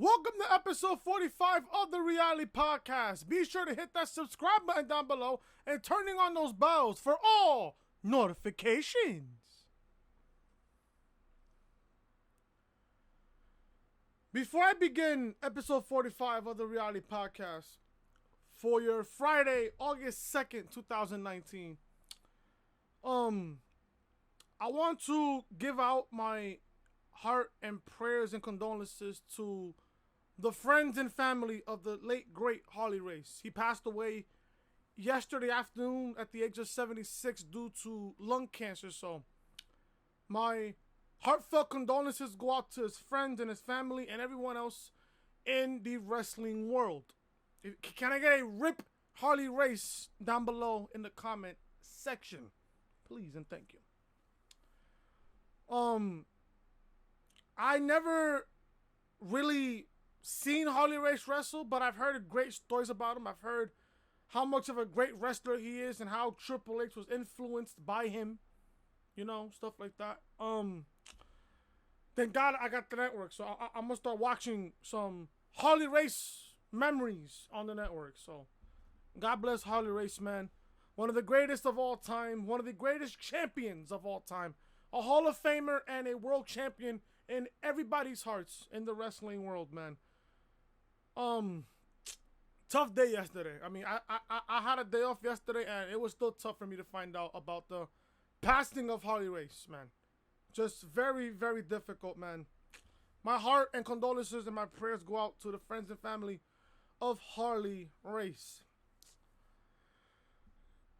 Welcome to episode 45 of the Reality Podcast. Be sure to hit that subscribe button down below and turning on those bells for all notifications. Before I begin episode 45 of the Reality Podcast for your Friday, August 2nd, 2019, I want to give out my heart and prayers and condolences to the friends and family of the late great Harley Race. He passed away yesterday afternoon at the age of 76 due to lung cancer. So my heartfelt condolences go out to his friends and his family and everyone else in the wrestling world. Can I get a RIP Harley Race down below in the comment section? Please and thank you. I never really seen Harley Race wrestle, but I've heard great stories about him. I've heard how much of a great wrestler he is and how Triple H was influenced by him. You know, stuff like that. Thank God I got the network, so I'm gonna start watching some Harley Race memories on the network. So, God bless Harley Race, man. One of the greatest of all time. One of the greatest champions of all time. A Hall of Famer and a world champion in everybody's hearts in the wrestling world, man. Tough day yesterday. I mean, I had a day off yesterday, and it was still tough for me to find out about the passing of Harley Race, man. Just very, very difficult, man. My heart and condolences and my prayers go out to the friends and family of Harley Race.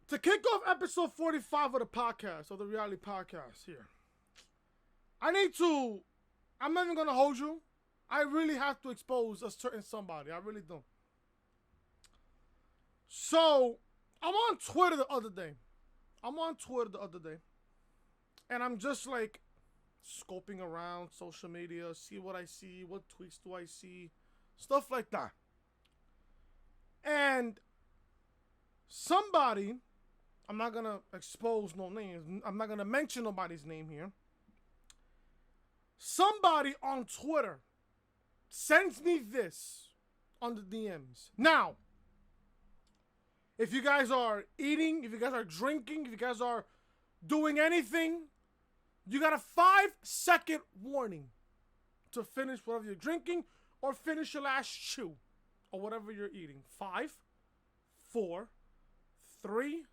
To kick off episode 45 of the podcast, of the Reality Podcast here, I'm not even going to hold you. I really have to expose a certain somebody. I really do. So, I'm on Twitter the other day. And I'm just like scoping around social media, see what I see, what tweets do I see, stuff like that. And somebody, I'm not going to expose no names. I'm not going to mention nobody's name here. Somebody on Twitter sends me this on the DMs. Now, if you guys are eating, if you guys are drinking, if you guys are doing anything, you got a 5-second warning to finish whatever you're drinking or finish your last chew or whatever you're eating. 5, 4, 3,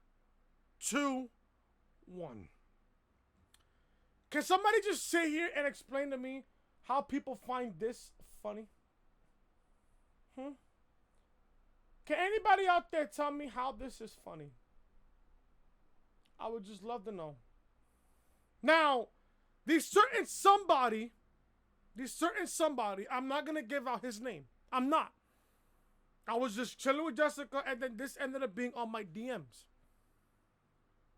2, 1. Can somebody just sit here and explain to me how people find this funny? Can anybody out there tell me how this is funny? I would just love to know. Now, this certain somebody, I'm not going to give out his name. I'm not. I was just chilling with Jessica, and then this ended up being on my DMs.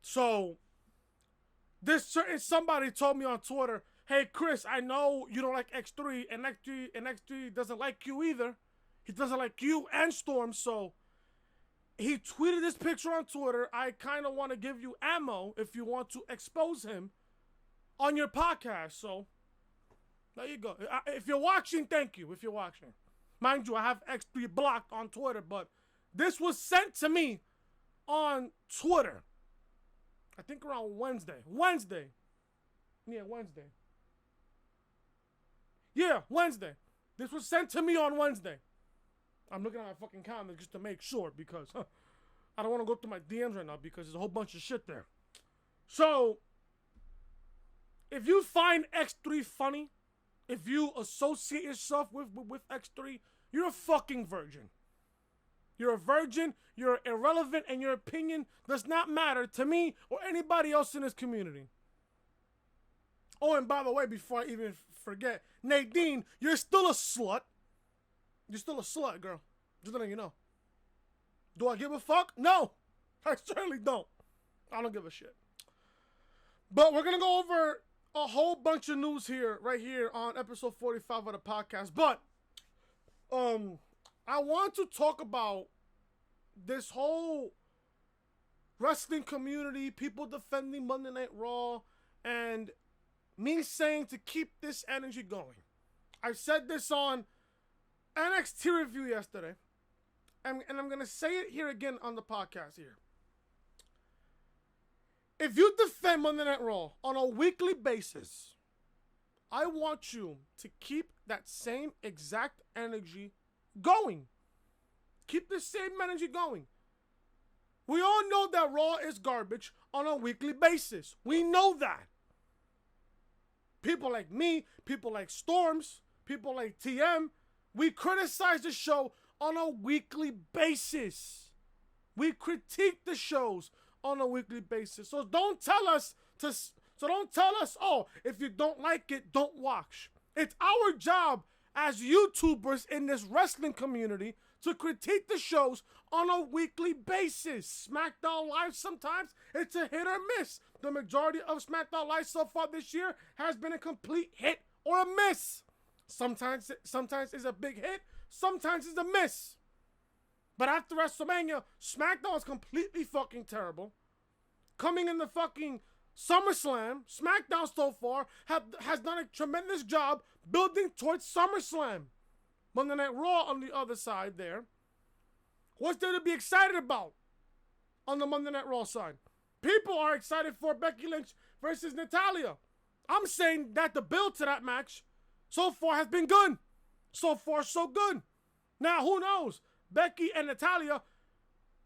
So, this certain somebody told me on Twitter, hey, Chris, I know you don't like X3, and X3 doesn't like you either. He doesn't like you and Storm, so he tweeted this picture on Twitter. I kind of want to give you ammo if you want to expose him on your podcast. So, there you go. If you're watching, thank you, if you're watching. Mind you, I have X3 blocked on Twitter, but this was sent to me on Twitter. I think around Wednesday. Yeah, Wednesday. This was sent to me on Wednesday. I'm looking at my fucking calendar just to make sure because I don't want to go through my DMs right now because there's a whole bunch of shit there. So, if you find X3 funny, if you associate yourself with X3, you're a fucking virgin. You're a virgin, you're irrelevant, and your opinion does not matter to me or anybody else in this community. Oh, and by the way, before I even forget, Nadine, you're still a slut. You're still a slut, girl. Just letting you know. Do I give a fuck? No. I certainly don't. I don't give a shit. But we're going to go over a whole bunch of news here, right here on episode 45 of the podcast. But, I want to talk about this whole wrestling community, people defending Monday Night Raw, and me saying to keep this energy going. I said this on NXT review yesterday, and I'm going to say it here again on the podcast here. If you defend Monday Night Raw on a weekly basis, I want you to keep that same exact energy going. Keep the same energy going. We all know that Raw is garbage on a weekly basis. We know that. People like me, people like Storms, people like TM, we criticize the show on a weekly basis. We critique the shows on a weekly basis. So don't tell us, oh, if you don't like it, don't watch. It's our job as YouTubers in this wrestling community to critique the shows on a weekly basis. SmackDown Live, sometimes it's a hit or miss. The majority of SmackDown Live so far this year has been a complete hit or a miss. Sometimes it's a big hit, sometimes it's a miss. But after WrestleMania, SmackDown is completely fucking terrible. Coming in the fucking SummerSlam, SmackDown so far has done a tremendous job building towards SummerSlam. Monday Night Raw on the other side there. What's there to be excited about on the Monday Night Raw side? People are excited for Becky Lynch versus Natalya. I'm saying that the build to that match so far has been good. So far, so good. Now, who knows? Becky and Natalya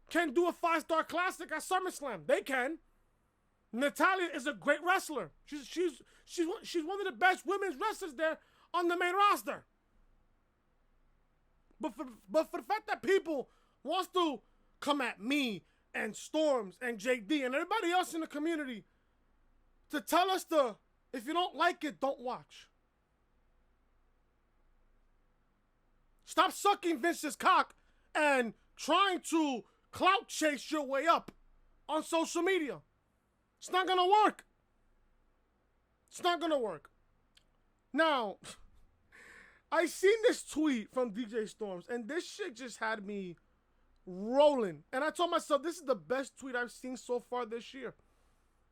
can do a 5-star classic at SummerSlam. They can. Natalya is a great wrestler. She's one of the best women's wrestlers there on the main roster. But for the fact that people wants to come at me and Storms and JD and everybody else in the community to tell us if you don't like it, don't watch. Stop sucking Vince's cock and trying to clout chase your way up on social media. It's not going to work. It's not going to work. Now, I seen this tweet from DJ Storms, and this shit just had me rolling. And I told myself, this is the best tweet I've seen so far this year.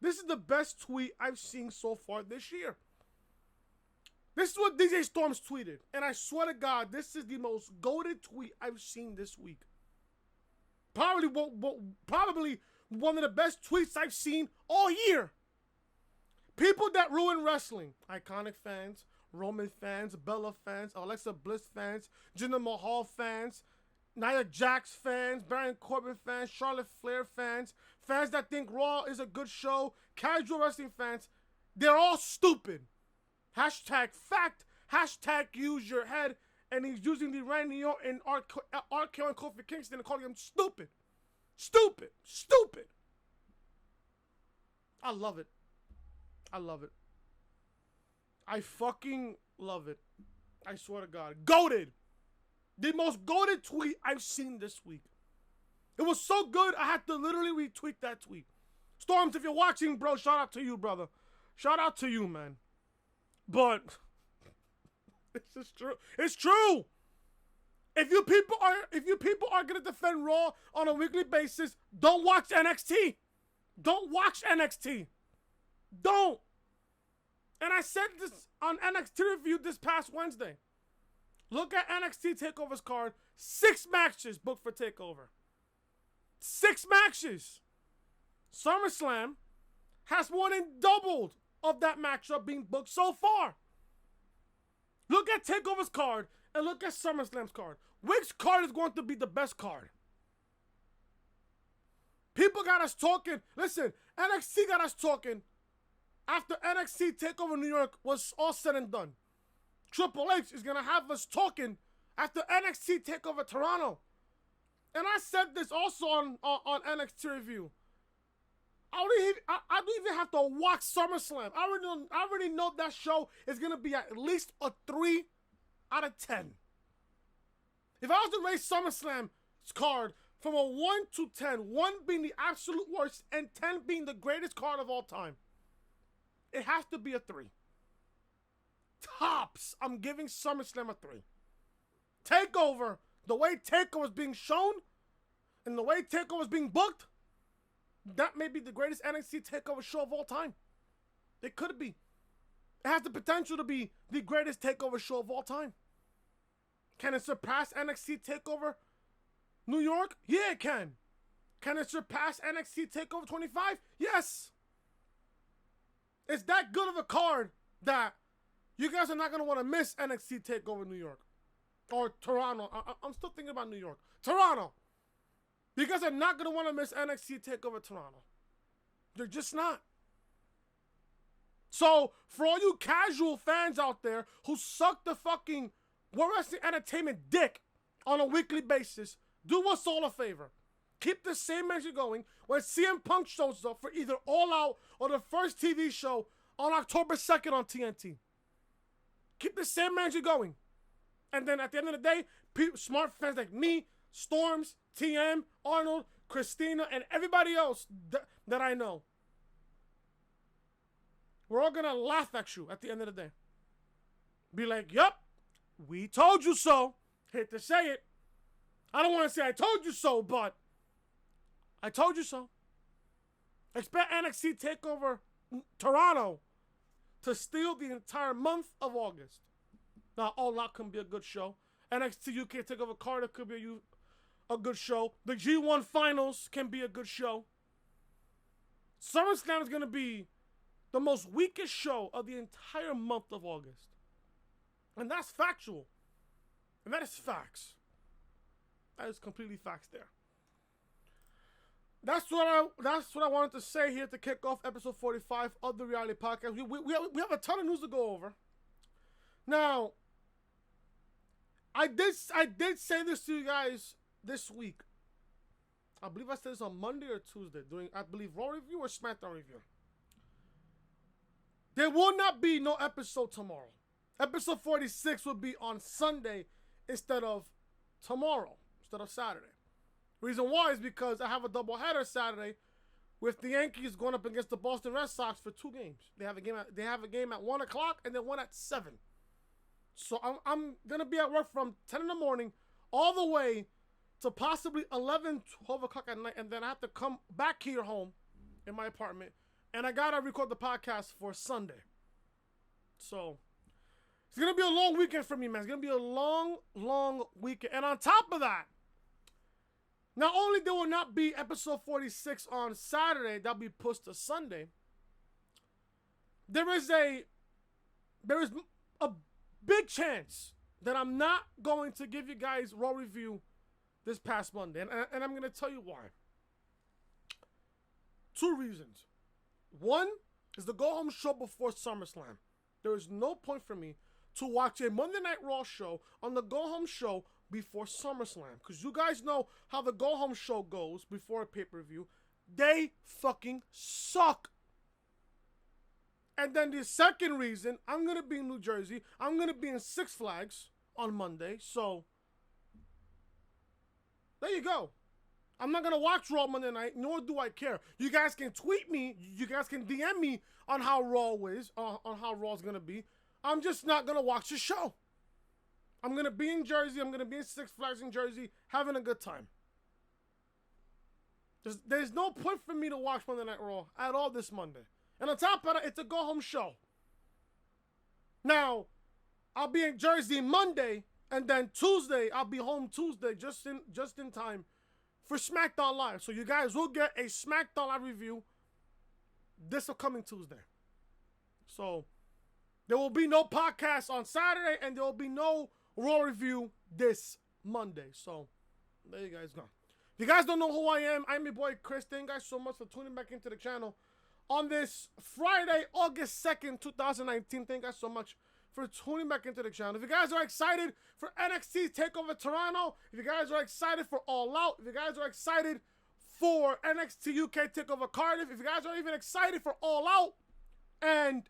This is the best tweet I've seen so far this year. This is what DJ Storms tweeted. And I swear to God, this is the most goated tweet I've seen this week. Probably one of the best tweets I've seen all year. People that ruin wrestling. Iconic fans, Roman fans, Bella fans, Alexa Bliss fans, Jinder Mahal fans, Nia Jax fans, Baron Corbin fans, Charlotte Flair fans, fans that think Raw is a good show, casual wrestling fans. They're all stupid. Hashtag fact, hashtag use your head, and he's using the Randy Orton and RKO and Kofi Kingston and calling them stupid. Stupid. Stupid. I love it. I love it. I fucking love it. I swear to God. Goated. The most goated tweet I've seen this week. It was so good, I had to literally retweet that tweet. Storms, if you're watching, bro, shout out to you, brother. Shout out to you, man. But this is true. It's true. If you people are gonna defend Raw on a weekly basis, don't watch NXT. Don't watch NXT. Don't. And I said this on NXT review this past Wednesday. Look at NXT TakeOver's card. 6 matches booked for TakeOver. 6 matches. SummerSlam has more than doubled of that matchup being booked so far. Look at TakeOver's card and look at SummerSlam's card. Which card is going to be the best card? People got us talking. Listen, NXT got us talking after NXT TakeOver New York was all said and done. Triple H is going to have us talking after NXT TakeOver Toronto. And I said this also on NXT review. I don't even have to watch SummerSlam. I already know that show is going to be at least a 3 out of 10. If I was to rate SummerSlam's card from a 1 to 10, 1 being the absolute worst and 10 being the greatest card of all time, it has to be a 3. Tops, I'm giving SummerSlam a 3. TakeOver, the way TakeOver is being shown and the way TakeOver is being booked, that may be the greatest NXT TakeOver show of all time. It could be. It has the potential to be the greatest TakeOver show of all time. Can it surpass NXT TakeOver New York? Yeah, it can. Can it surpass NXT TakeOver 25? Yes. It's that good of a card that you guys are not going to want to miss NXT TakeOver New York. Or Toronto. I'm still thinking about New York. Toronto. You guys are not going to want to miss NXT TakeOver Toronto. They're just not. So, for all you casual fans out there who suck the fucking World Wrestling Entertainment dick on a weekly basis, do us all a favor. Keep the same energy going when CM Punk shows up for either All Out or the first TV show on October 2nd on TNT. Keep the same energy going. And then at the end of the day, smart fans like me, Storms, TM, Arnold, Christina, and everybody else that I know, we're all going to laugh at you at the end of the day. Be like, yup, we told you so. Hate to say it. I don't want to say I told you so, but I told you so. Expect NXT TakeOver Toronto to steal the entire month of August. Now, All Out can be a good show. NXT UK TakeOver Cardiff could be a good show. The G1 Finals can be a good show. Summerslam is going to be the most weakest show of the entire month of August. And that's factual. And that is facts. That is completely facts there. That's what I wanted to say here to kick off episode 45 of the Reality Podcast. We have a ton of news to go over. Now, I did say this to you guys this week. I believe I said this on Monday or Tuesday during, I believe, Raw Review or SmackDown Review. There will not be no episode tomorrow. Episode 46 will be on Sunday instead of tomorrow, instead of Saturday. Reason why is because I have a doubleheader Saturday with the Yankees going up against the Boston Red Sox for 2 games. They have a game at 1 o'clock and then one at 7. So I'm going to be at work from 10 in the morning all the way to possibly 11, 12 o'clock at night. And then I have to come back here home in my apartment. And I got to record the podcast for Sunday. So it's going to be a long weekend for me, man. It's going to be a long, long weekend. And on top of that, not only there will not be episode 46 on Saturday, that'll be pushed to Sunday. There is a big chance that I'm not going to give you guys Raw Review this past Monday. And I'm going to tell you why. 2 reasons. One is the go-home show before SummerSlam. There is no point for me to watch a Monday Night Raw show on the go-home show before SummerSlam. Because you guys know how the go-home show goes before a pay-per-view. They fucking suck. And then the second reason, I'm going to be in New Jersey. I'm going to be in Six Flags on Monday. So, there you go. I'm not going to watch Raw Monday night, nor do I care. You guys can tweet me. You guys can DM me on how Raw is, on how Raw's going to be. I'm just not going to watch the show. I'm going to be in Jersey. I'm going to be in Six Flags in Jersey having a good time. There's no point for me to watch Monday Night Raw at all this Monday. And on top of that, it's a go-home show. Now, I'll be in Jersey Monday, and then Tuesday, I'll be home Tuesday just in time for SmackDown Live. So you guys will get a SmackDown Live review this upcoming Tuesday. So there will be no podcast on Saturday, and there will be no Raw review this Monday. So there you guys go. If you guys don't know who I am, I'm your boy Chris. Thank you guys so much for tuning back into the channel on this Friday, August 2nd, 2019. Thank you guys so much for tuning back into the channel. If you guys are excited for NXT TakeOver Toronto, if you guys are excited for All Out, if you guys are excited for NXT UK TakeOver Cardiff, if you guys are even excited for All Out and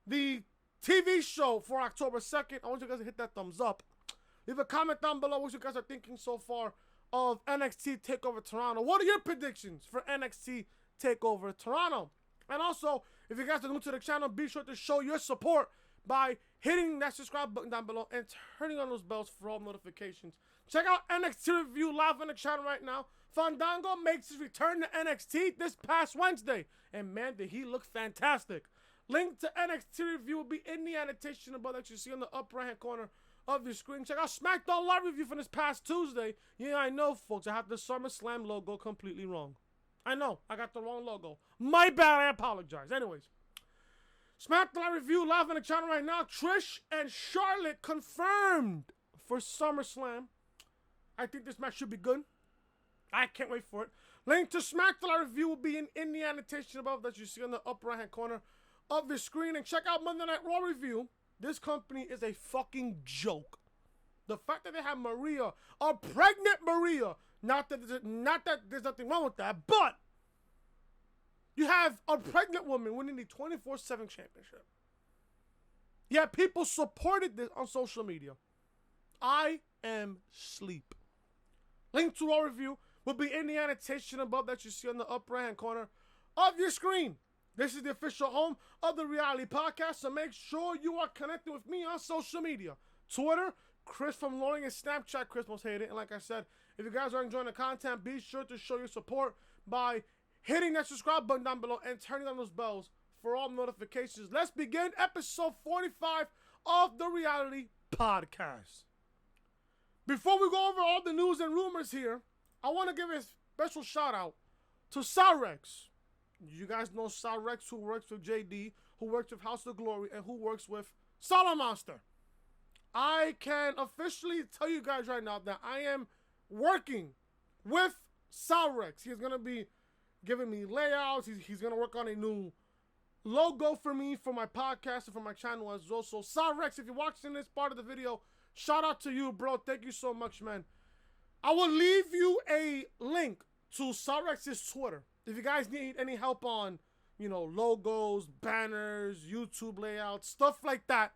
the TV show for October 2nd, I want you guys to hit that thumbs up. Leave a comment down below what you guys are thinking so far of NXT TakeOver Toronto. What are your predictions for NXT TakeOver Toronto? And also, if you guys are new to the channel, be sure to show your support by hitting that subscribe button down below and turning on those bells for all notifications. Check out NXT Review live on the channel right now. Fandango makes his return to NXT this past Wednesday. And man, did he look fantastic. Link to NXT Review will be in the annotation above that you see on the upper right hand corner of your screen. Check out SmackDown Live review from this past Tuesday. Yeah, I know, folks. I have the Summerslam logo completely wrong. I know. I got the wrong logo. My bad. I apologize. Anyways. SmackDown Live review live on the channel right now. Trish and Charlotte confirmed for SummerSlam. I think this match should be good. I can't wait for it. Link to SmackDown Live review will be in the annotation above that you see on the upper right hand corner of your screen. And check out Monday Night Raw review. This company is a fucking joke. The fact that they have Maria, a pregnant Maria, not that there's nothing wrong with that, but you have a pregnant woman winning the 24/7 championship. Yeah, people supported this on social media. I am sleep. Link to our review will be in the annotation above that you see on the upper right-hand corner of your screen. This is the official home of the Reality Podcast, so make sure you are connected with me on social media. Twitter, Chris from Loring, and Snapchat, Chris Most Hated. And like I said, if you guys are enjoying the content, be sure to show your support by hitting that subscribe button down below and turning on those bells for all notifications. Let's begin episode 45 of the Reality Podcast. Before we go over all the news and rumors here, I want to give a special shout out to Cyrex. You guys know Cyrex, who works with JD, who works with House of Glory, and who works with Monster. I can officially tell you guys right now that I am working with Cyrex. He's going to be giving me layouts. He's going to work on a new logo for me, for my podcast, and for my channel as well. So Cyrex, if you're watching this part of the video, shout out to you, bro. Thank you so much, man. I will leave you a link to Cyrex's Twitter. If you guys need any help on, logos, banners, YouTube layouts, stuff like that,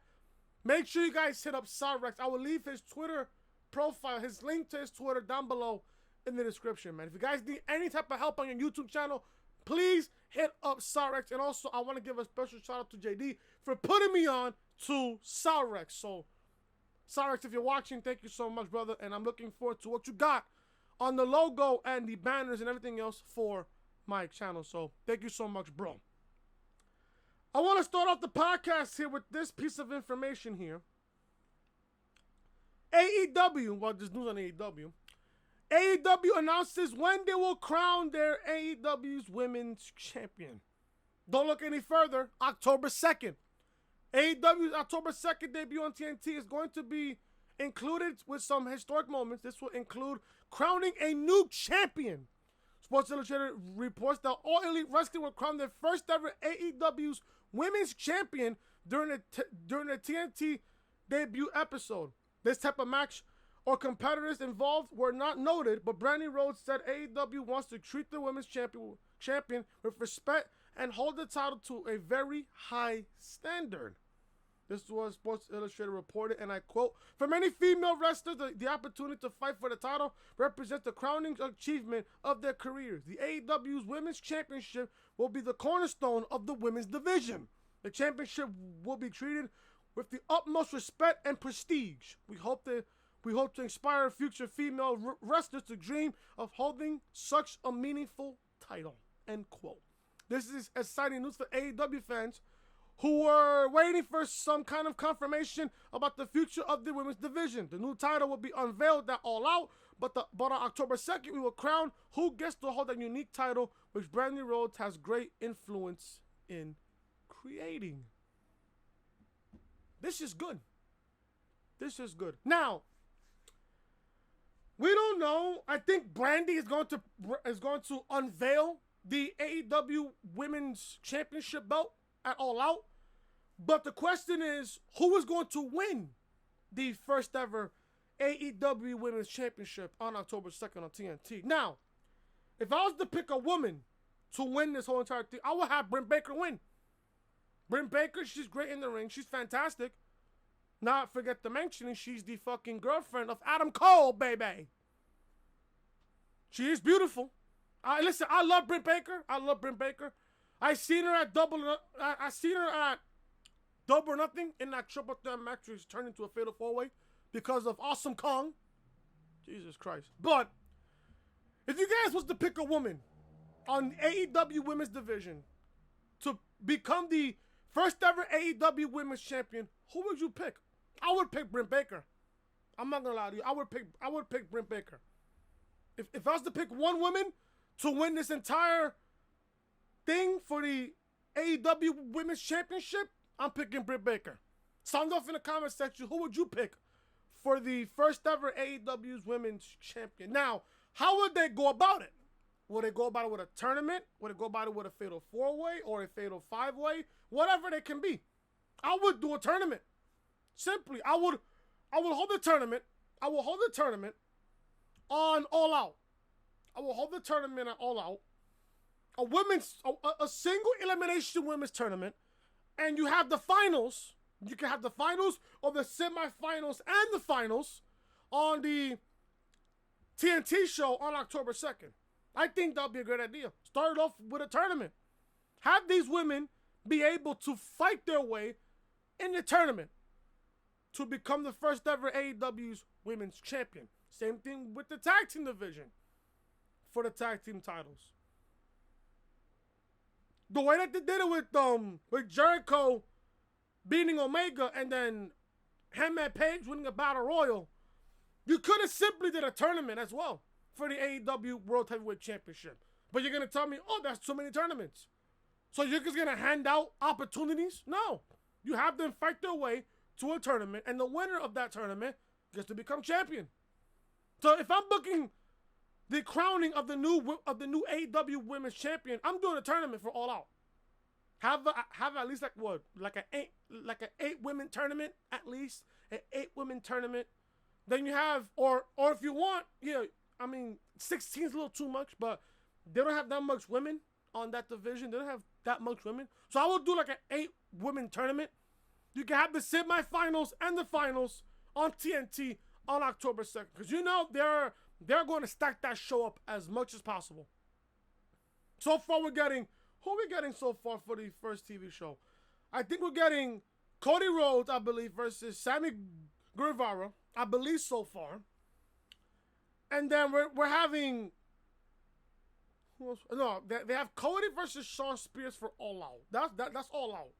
make sure you guys hit up Cyrex. I will leave his Twitter profile, his link to his Twitter down below in the description, man. If you guys need any type of help on your YouTube channel, please hit up Cyrex. And also, I want to give a special shout out to JD for putting me on to Cyrex. So, Cyrex, if you're watching, thank you so much, brother. And I'm looking forward to what you got on the logo and the banners and everything else for my channel. So thank you so much, bro. I want to start off the podcast here with this piece of information here. AEW, well, there's news on AEW. AEW announces when they will crown their AEW's women's champion. Don't look any further. October 2nd. AEW's October 2nd debut on TNT is going to be included with some historic moments. This will include crowning a new champion. Sports Illustrated reports that All Elite Wrestling will crown their first ever AEW's women's champion during the TNT debut episode. This type of match or competitors involved were not noted, but Brandy Rhodes said AEW wants to treat the women's champion with respect and hold the title to a very high standard. This was Sports Illustrated reported, and I quote, "For many female wrestlers, the opportunity to fight for the title represents the crowning achievement of their careers. The AEW's Women's Championship will be the cornerstone of the women's division. The championship will be treated with the utmost respect and prestige. We hope to inspire future female wrestlers to dream of holding such a meaningful title." End quote. This is exciting news for AEW fans who were waiting for some kind of confirmation about the future of the women's division. The new title will be unveiled at All Out, but on October 2nd, we will crown who gets to hold that unique title, which Brandy Rhodes has great influence in creating. This is good. This is good. Now, we don't know. I think Brandy is going to unveil the AEW Women's Championship belt at All Out. But the question is, who is going to win the first ever AEW Women's Championship on October 2nd on TNT? Now, if I was to pick a woman to win this whole entire thing, I would have Britt Baker win. Britt Baker, she's great in the ring. She's fantastic. Not forget to mention, she's the fucking girlfriend of Adam Cole, baby. She is beautiful. Listen, I love Britt Baker. I seen her at Double or Nothing in that triple threat match, which turned into a fatal four-way because of Awesome Kong. Jesus Christ. But if you guys was to pick a woman on AEW Women's Division to become the first ever AEW Women's Champion, who would you pick? I would pick Britt Baker. I'm not gonna lie to you. I would pick Britt Baker. If I was to pick one woman to win this entire thing for the AEW Women's Championship, I'm picking Britt Baker. Sound off in the comment section. Who would you pick for the first ever AEW's Women's Champion? Now, how would they go about it? Would they go about it with a tournament? Would they go about it with a fatal 4-way or a fatal 5-way? Whatever they can be. I would do a tournament. Simply, I would hold the tournament. I will hold the tournament on All Out. I will hold the tournament on All Out. A single elimination women's tournament, and you have the finals. You can have the finals or the semifinals and the finals on the TNT show on October 2nd. I think that would be a great idea. Start it off with a tournament. Have these women be able to fight their way in the tournament to become the first ever AEW's Women's Champion. Same thing with the tag team division for the tag team titles. The way that they did it with Jericho beating Omega and then Hangman Page winning a Battle Royal, you could have simply did a tournament as well for the AEW World Heavyweight Championship. But you're going to tell me, oh, that's too many tournaments. So you're just going to hand out opportunities? No. You have them fight their way to a tournament, and the winner of that tournament gets to become champion. So if I'm booking the crowning of the new AEW Women's Champion, I'm doing a tournament for All Out. Have at least like an 8 women tournament at least, an 8 women tournament. Then you have or if you want, 16 is a little too much, but they don't have that much women on that division. They don't have that much women, so I will do like an 8 women tournament. You can have the semifinals and the finals on TNT on October 2nd, because they're going to stack that show up as much as possible. So far, who are we getting so far for the first TV show? I think we're getting Cody Rhodes, I believe, versus Sammy Guevara, I believe so far. And then we're having, who else? No, they have Cody versus Shawn Spears for All Out. That's All Out.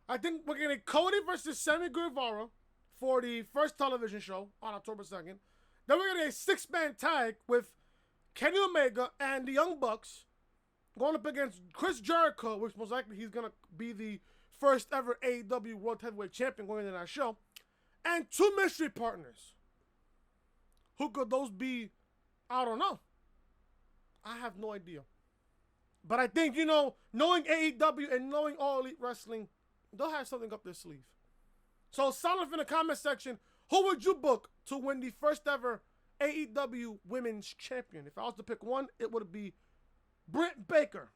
I think we're getting Cody versus Sammy Guevara for the first television show on October 2nd. Then we're getting a 6-man tag with Kenny Omega and the Young Bucks going up against Chris Jericho, which most likely he's going to be the first ever AEW World Heavyweight Champion going into that show. And 2 mystery partners. Who could those be? I don't know. I have no idea. But I think, knowing AEW and knowing All Elite Wrestling, they'll have something up their sleeve. So sound off in the comment section. Who would you book to win the first ever AEW Women's Champion? If I was to pick one, it would be Britt Baker.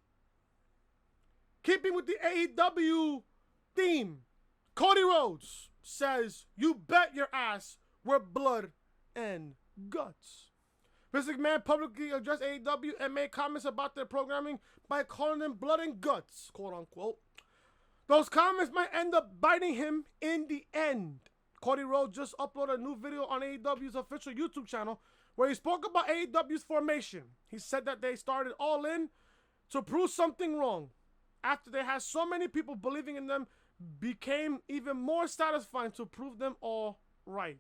Keeping with the AEW theme, Cody Rhodes says, "You bet your ass we're blood and guts." Vince McMahon publicly addressed AEW and made comments about their programming by calling them blood and guts, quote unquote. Those comments might end up biting him in the end. Cody Rhodes just uploaded a new video on AEW's official YouTube channel where he spoke about AEW's formation. He said that they started all in to prove something wrong. After they had so many people believing in them, became even more satisfying to prove them all right.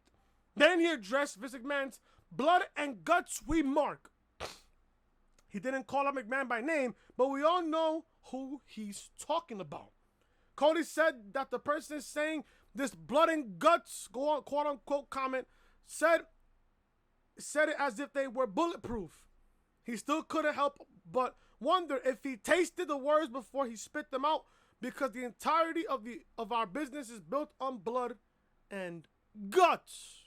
Then he addressed Vince McMahon's blood and guts remark. He didn't call out McMahon by name, but we all know who he's talking about. Cody said that the person saying this blood and guts, quote unquote, comment said it as if they were bulletproof. He still couldn't help but wonder if he tasted the words before he spit them out, because the entirety of our business is built on blood and guts.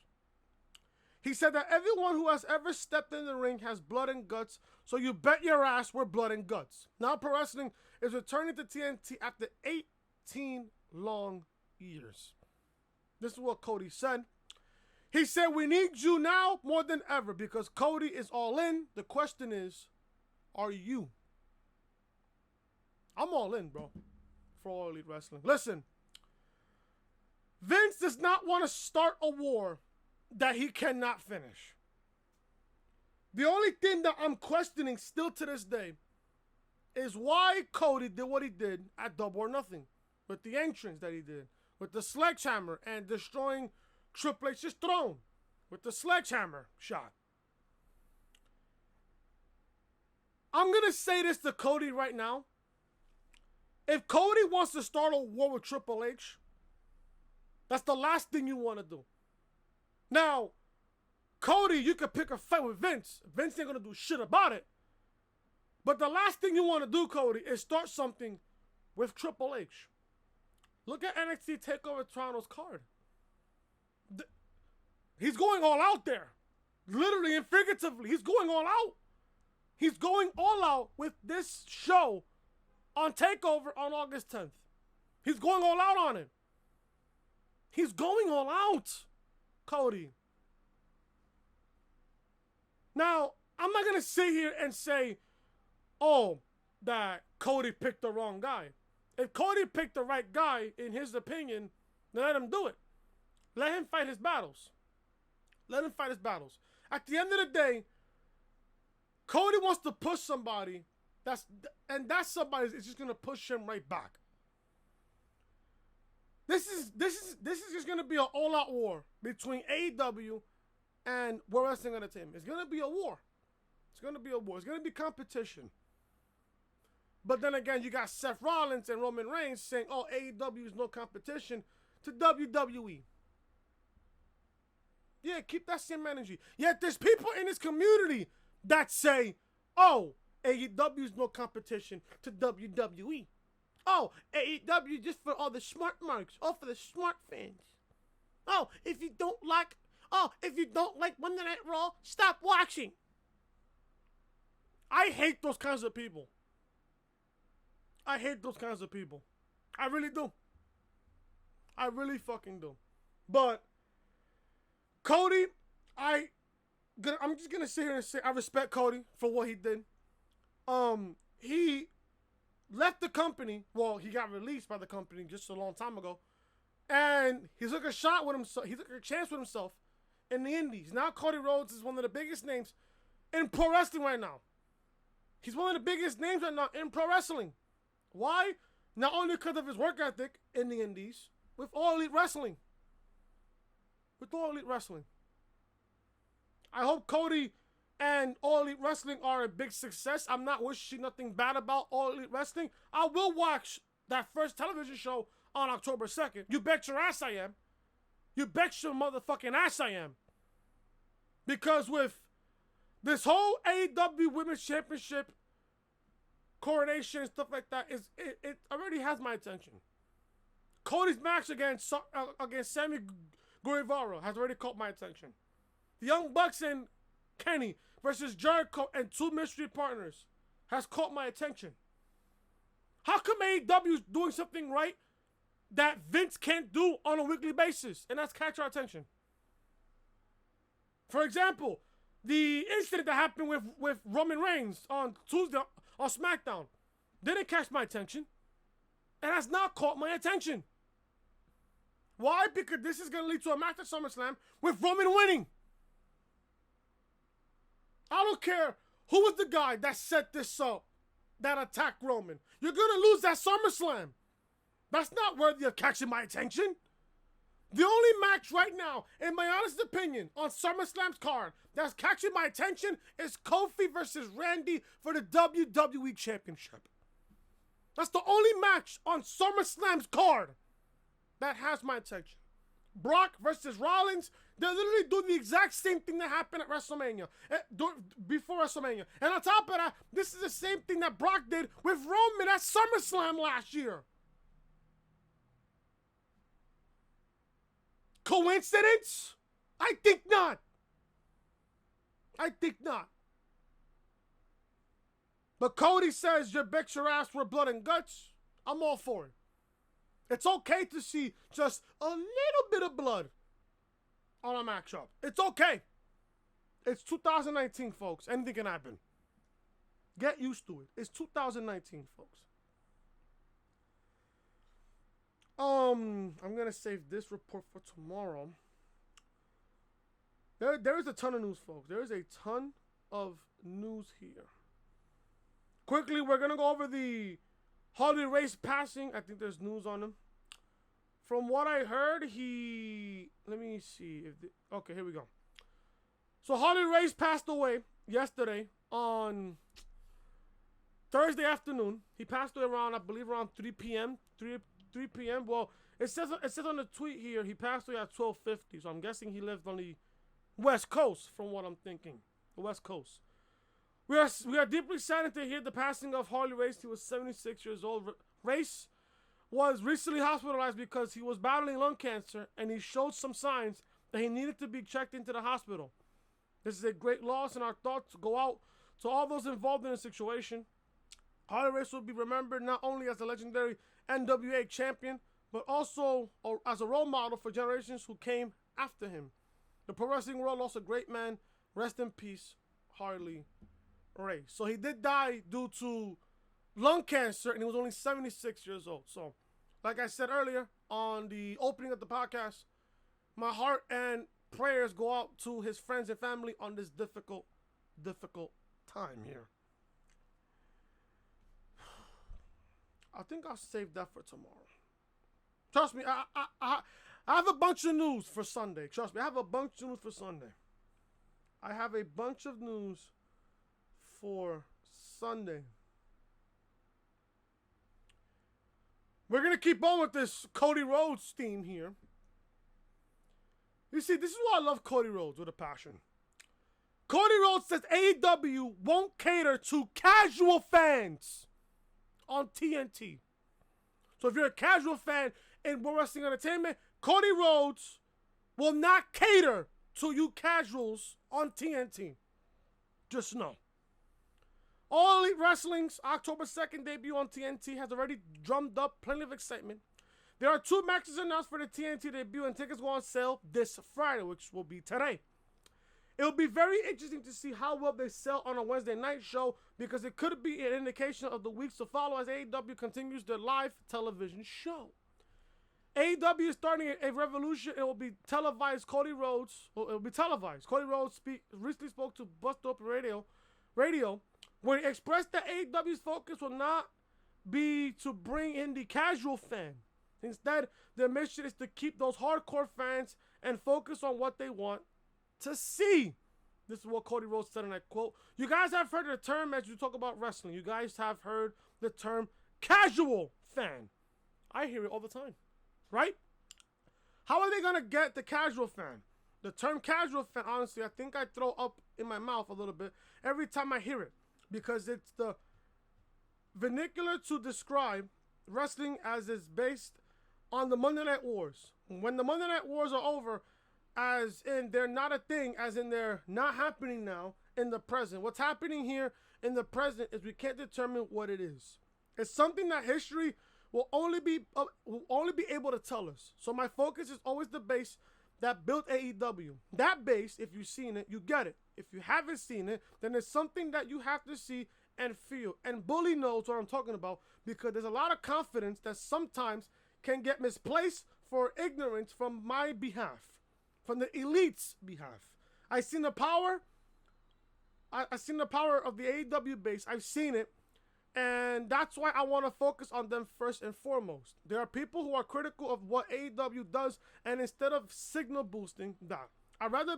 He said that everyone who has ever stepped in the ring has blood and guts, so you bet your ass we're blood and guts. Now Pro Wrestling is returning to TNT after 18 long years. This is what Cody said. He said, "We need you now more than ever because Cody is all in. The question is, are you?" I'm all in, bro, for All Elite Wrestling. Listen, Vince does not want to start a war that he cannot finish. The only thing that I'm questioning still to this day is why Cody did what he did at Double or Nothing, with the entrance that he did, with the sledgehammer and destroying Triple H's throne. with the sledgehammer shot. I'm going to say this to Cody right now. If Cody wants to start a war with Triple H, that's the last thing you want to do. Now, Cody, you could pick a fight with Vince. Vince ain't going to do shit about it. But the last thing you want to do, Cody, is start something with Triple H. Look at NXT TakeOver Toronto's card. He's going all out there. Literally and figuratively. He's going all out. He's going all out with this show on TakeOver on August 10th. He's going all out on it. He's going all out, Cody. Now, I'm not going to sit here and say, oh, that Cody picked the wrong guy. If Cody picked the right guy, in his opinion, then let him do it. Let him fight his battles. Let him fight his battles. At the end of the day, Cody wants to push somebody, that somebody is just gonna push him right back. This is just gonna be an all-out war between AEW and World Wrestling Entertainment. It's gonna be a war. It's gonna be a war. It's gonna be competition. But then again, you got Seth Rollins and Roman Reigns saying, "Oh, AEW is no competition to WWE." Yeah, keep that same energy. Yet there's people in this community that say, oh, AEW is no competition to WWE. Oh, AEW just for all the smart marks. Oh, for the smart fans. Oh, if you don't like Monday Night Raw, stop watching. I hate those kinds of people. I hate those kinds of people. I really do. I really fucking do. But Cody, I'm just gonna sit here and say I respect Cody for what he did. He left the company. Well, he got released by the company just a long time ago, and he took a shot with himself. He took a chance with himself in the Indies. Now Cody Rhodes is one of the biggest names in pro wrestling right now. He's one of the biggest names right now in pro wrestling. Why? Not only because of his work ethic in the Indies, with All Elite Wrestling. With All Elite Wrestling. I hope Cody and All Elite Wrestling are a big success. I'm not wishing nothing bad about All Elite Wrestling. I will watch that first television show on October 2nd. You bet your ass I am. You bet your motherfucking ass I am. Because with this whole AEW Women's Championship coronation and stuff like that, it already has my attention. Cody's match against Sammy Guevara has already caught my attention. The Young Bucks and Kenny versus Jericho and two mystery partners has caught my attention. How come AEW is doing something right that Vince can't do on a weekly basis? And that's catch our attention. For example, the incident that happened with Roman Reigns on Tuesday on SmackDown didn't catch my attention. And has not caught my attention. Why? Because this is going to lead to a match at SummerSlam with Roman winning. I don't care who was the guy that set this up, that attacked Roman. You're going to lose that SummerSlam. That's not worthy of catching my attention. The only match right now, in my honest opinion, on SummerSlam's card that's catching my attention is Kofi versus Randy for the WWE Championship. That's the only match on SummerSlam's card that has my attention. Brock versus Rollins, they're literally doing the exact same thing that happened at WrestleMania, before WrestleMania. And on top of that, this is the same thing that Brock did with Roman at SummerSlam last year. Coincidence? I think not. I think not. But Cody says, you bet your ass for blood and guts. I'm all for it. It's okay to see just a little bit of blood on a matchup. It's okay. It's 2019, folks. Anything can happen. Get used to it. It's 2019, folks. I'm gonna save this report for tomorrow. There is a ton of news, folks. There is a ton of news here. Quickly, we're gonna go over the Harley Race passing. I think there's news on him. From what I heard, let me see. Okay, here we go. So Harley Race passed away yesterday on Thursday afternoon. He passed away around, I believe, around 3 p.m. 3 p.m. Well, it says on the tweet here he passed away at 12:50. So I'm guessing he lived on the West Coast, from what I'm thinking. The West Coast. We are deeply saddened to hear the passing of Harley Race. He was 76 years old. Race was recently hospitalized because he was battling lung cancer, and he showed some signs that he needed to be checked into the hospital. This is a great loss, and our thoughts go out to all those involved in the situation. Harley Race will be remembered not only as a legendary NWA champion, but also as a role model for generations who came after him. The pro wrestling world lost a great man. Rest in peace, Harley Race. So he did die due to lung cancer, and he was only 76 years old. So, like I said earlier on the opening of the podcast, my heart and prayers go out to his friends and family on this difficult time here. I think I'll save that for tomorrow. Trust me, I have a bunch of news for Sunday. Trust me, I have a bunch of news for Sunday. I have a bunch of news for Sunday. We're going to keep on with this Cody Rhodes theme here. You see, this is why I love Cody Rhodes with a passion. Cody Rhodes says AEW won't cater to casual fans on TNT. So if you're a casual fan in World Wrestling Entertainment, Cody Rhodes will not cater to you casuals on TNT. Just know. All Elite Wrestling's October 2nd debut on TNT has already drummed up plenty of excitement. There are 2 matches announced for the TNT debut, and tickets go on sale this Friday, which will be today. It will be very interesting to see how well they sell on a Wednesday night show, because it could be an indication of the weeks to follow as AEW continues their live television show. AEW is starting a revolution. It will be televised. Cody Rhodes recently spoke to Bust Open Radio, where he expressed that AEW's focus will not be to bring in the casual fan. Instead, their mission is to keep those hardcore fans and focus on what they want to see. This is what Cody Rhodes said, and I quote, "You guys have heard the term as you talk about wrestling. You guys have heard the term casual fan. I hear it all the time, right? How are they going to get the casual fan? The term casual fan, honestly, I think I throw up in my mouth a little bit every time I hear it, because it's the vernacular to describe wrestling as is based on the Monday Night Wars. When the Monday Night Wars are over, as in they're not a thing, as in they're not happening now in the present. What's happening here in the present is we can't determine what it is. It's something that history will only be able to tell us. So my focus is always the base that built AEW. That base, if you've seen it, you get it. If you haven't seen it, then it's something that you have to see and feel. And Bully knows what I'm talking about, because there's a lot of confidence that sometimes can get misplaced for ignorance from my behalf, from the elite's behalf. I've seen the power. I've seen the power of the AEW base. I've seen it. And that's why I want to focus on them first and foremost. There are people who are critical of what AEW does, and instead of signal boosting that, I'd rather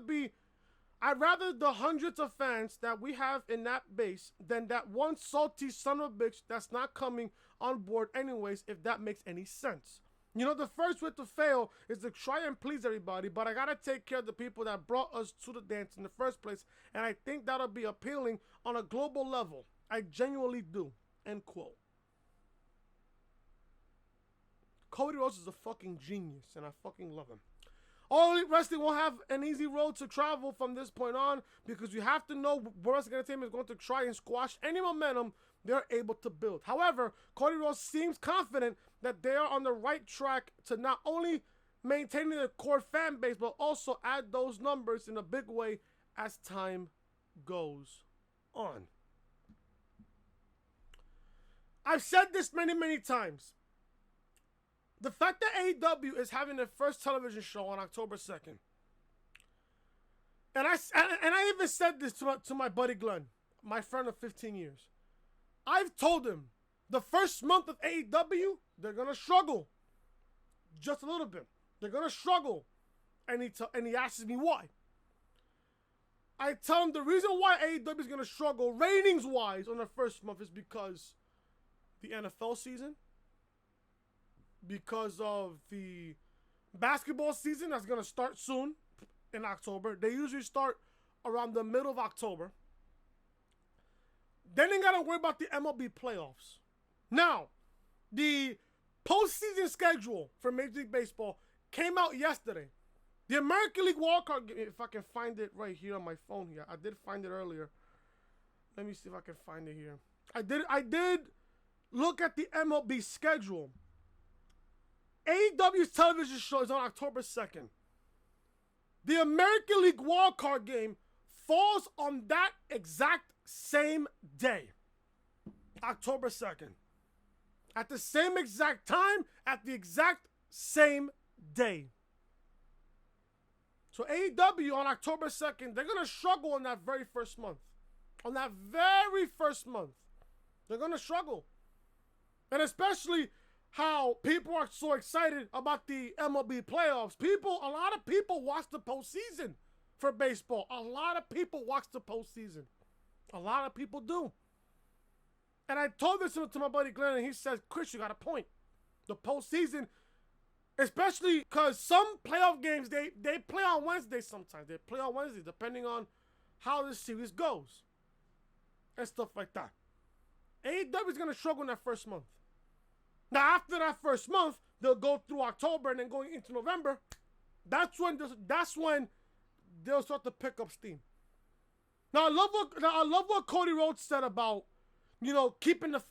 the hundreds of fans that we have in that base than that one salty son of a bitch that's not coming on board anyways, if that makes any sense. You know, the first way to fail is to try and please everybody, but I gotta take care of the people that brought us to the dance in the first place, and I think that'll be appealing on a global level. I genuinely do. End quote. Cody Rhodes is a fucking genius, and I fucking love him. All Elite Wrestling won't have an easy road to travel from this point on, because you have to know World Wrestling Entertainment is going to try and squash any momentum they're able to build. However, Cody Rhodes seems confident that they are on the right track to not only maintaining their core fan base, but also add those numbers in a big way as time goes on. I've said this many, many times. The fact that AEW is having their first television show on October 2nd, and I even said this to my buddy Glenn, my friend of 15 years. I've told him the first month of AEW, they're going to struggle. Just a little bit. They're going to struggle. And he asks me why. I tell them the reason why AEW is going to struggle ratings-wise on the first month is because the NFL season, because of the basketball season that's going to start soon in October. They usually start around the middle of October. Then they got to worry about the MLB playoffs. Now, the postseason schedule for Major League Baseball came out yesterday. The American League wildcard game, if I can find it right here on my phone here. I did find it earlier. Let me see if I can find it here. I did look at the MLB schedule. AEW's television show is on October 2nd. The American League wildcard game falls on that exact same day. October 2nd. At the same exact time, at the exact same day. So AEW on October 2nd, they're going to struggle in that very first month. On that very first month. They're going to struggle. And especially how people are so excited about the MLB playoffs. A lot of people watch the postseason for baseball. A lot of people watch the postseason. A lot of people do. And I told this to my buddy Glenn, and he says, Chris, you got a point. The postseason, especially because some playoff games, they play on Wednesday sometimes. They play on Wednesday, depending on how the series goes. And stuff like that. AEW is going to struggle in that first month. Now, after that first month, they'll go through October and then going into November. That's when they'll start to pick up steam. Now, I love what Cody Rhodes said about, keeping the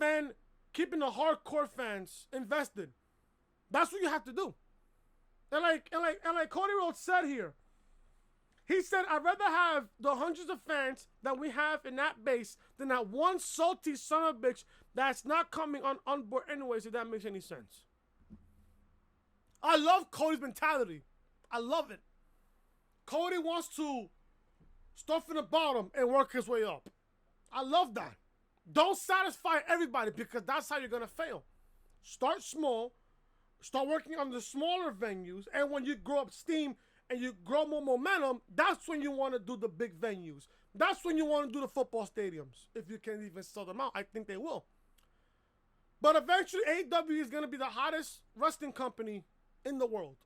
hardcore fans invested. That's what you have to do. And like Cody Rhodes said here, he said, I'd rather have the hundreds of fans that we have in that base than that one salty son of a bitch that's not coming on board anyways, if that makes any sense. I love Cody's mentality. I love it. Cody wants to start from the bottom and work his way up. I love that. Don't satisfy everybody because that's how you're going to fail. Start small. Start working on the smaller venues. And when you grow up steam and you grow more momentum, that's when you want to do the big venues. That's when you want to do the football stadiums. If you can even sell them out. I think they will. But eventually, AEW is going to be the hottest wrestling company in the world.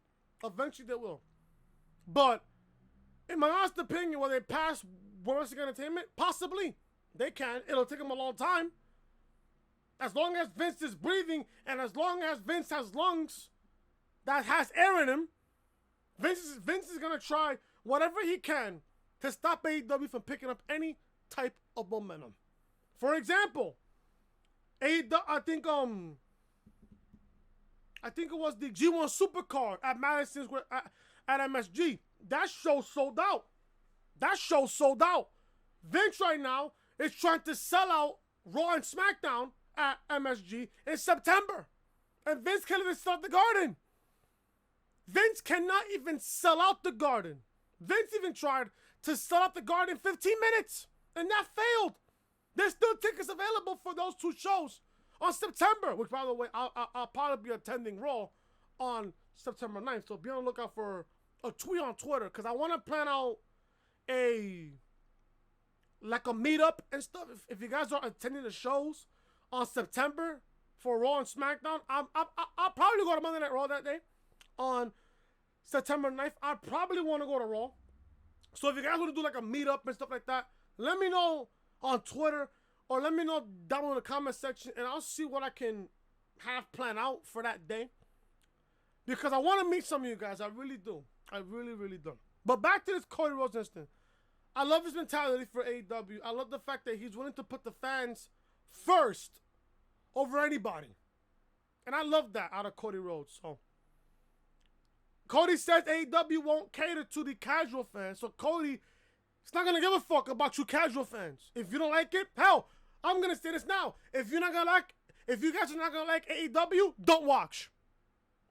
Eventually, they will. But in my honest opinion, will they pass World Wrestling Entertainment? Possibly. They can. It'll take them a long time. As long as Vince is breathing and as long as Vince has lungs that has air in him, Vince is going to try whatever he can to stop AEW from picking up any type of momentum. For example, AEW, I think it was the G1 Supercard at Madison Square at MSG. That show sold out. Vince right now is trying to sell out Raw and SmackDown at MSG in September. And Vince can't even sell out the Garden. Vince cannot even sell out the Garden. Vince even tried to sell out the Garden in 15 minutes. And that failed. There's still tickets available for those two shows on September. Which, by the way, I'll probably be attending Raw on September 9th. So be on the lookout for a tweet on Twitter. Because I want to plan out a meetup and stuff. If you guys are attending the shows on September for Raw and SmackDown, I'll probably go to Monday Night Raw that day. On September 9th, I probably want to go to Raw. So if you guys want to do like a meetup and stuff like that, let me know on Twitter or let me know down in the comment section and I'll see what I can have planned out for that day. Because I want to meet some of you guys. I really do. I really, really do. But back to this Cody Rhodes instance. I love his mentality for AEW. I love the fact that he's willing to put the fans first over anybody. And I love that out of Cody Rhodes. So Cody says AEW won't cater to the casual fans. So Cody is not going to give a fuck about you casual fans. If you don't like it, hell, I'm going to say this now. If you guys are not going to like AEW, don't watch.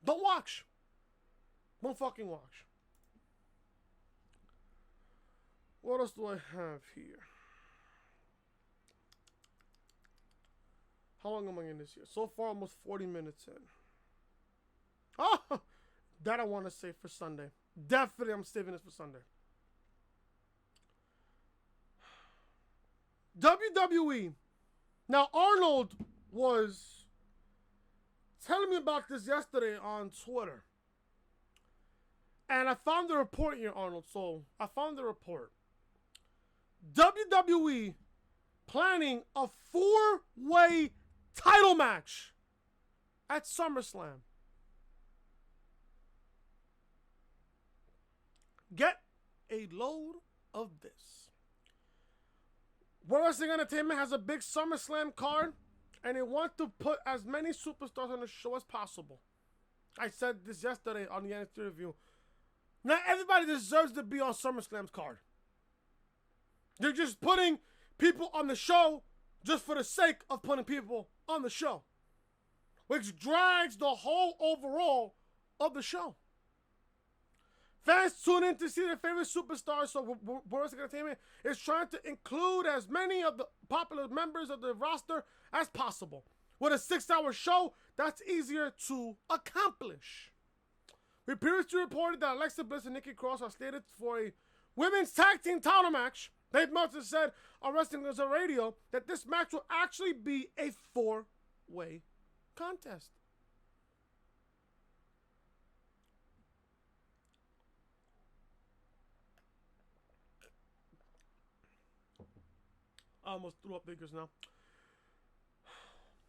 Don't watch. Don't fucking watch. What else do I have here? How long am I in this here? So far, almost 40 minutes in. Oh, that I want to save for Sunday. Definitely, I'm saving this for Sunday. WWE. Now, Arnold was telling me about this yesterday on Twitter. And I found the report here, Arnold. So, I found the report. WWE planning a 4-way title match at SummerSlam. Get a load of this. World Wrestling Entertainment has a big SummerSlam card, and they want to put as many superstars on the show as possible. I said this yesterday on the NXT review. Not everybody deserves to be on SummerSlam's card. They're just putting people on the show just for the sake of putting people on the show, which drags the whole overall of the show. Fans tune in to see their favorite superstars, so World Wrestling Entertainment is trying to include as many of the popular members of the roster as possible. With a 6-hour show, that's easier to accomplish. We previously reported that Alexa Bliss and Nikki Cross are slated for a women's tag team title match. Dave Meltzer said on Wrestling News Radio that this match will actually be a 4-way contest. I almost threw up figures now.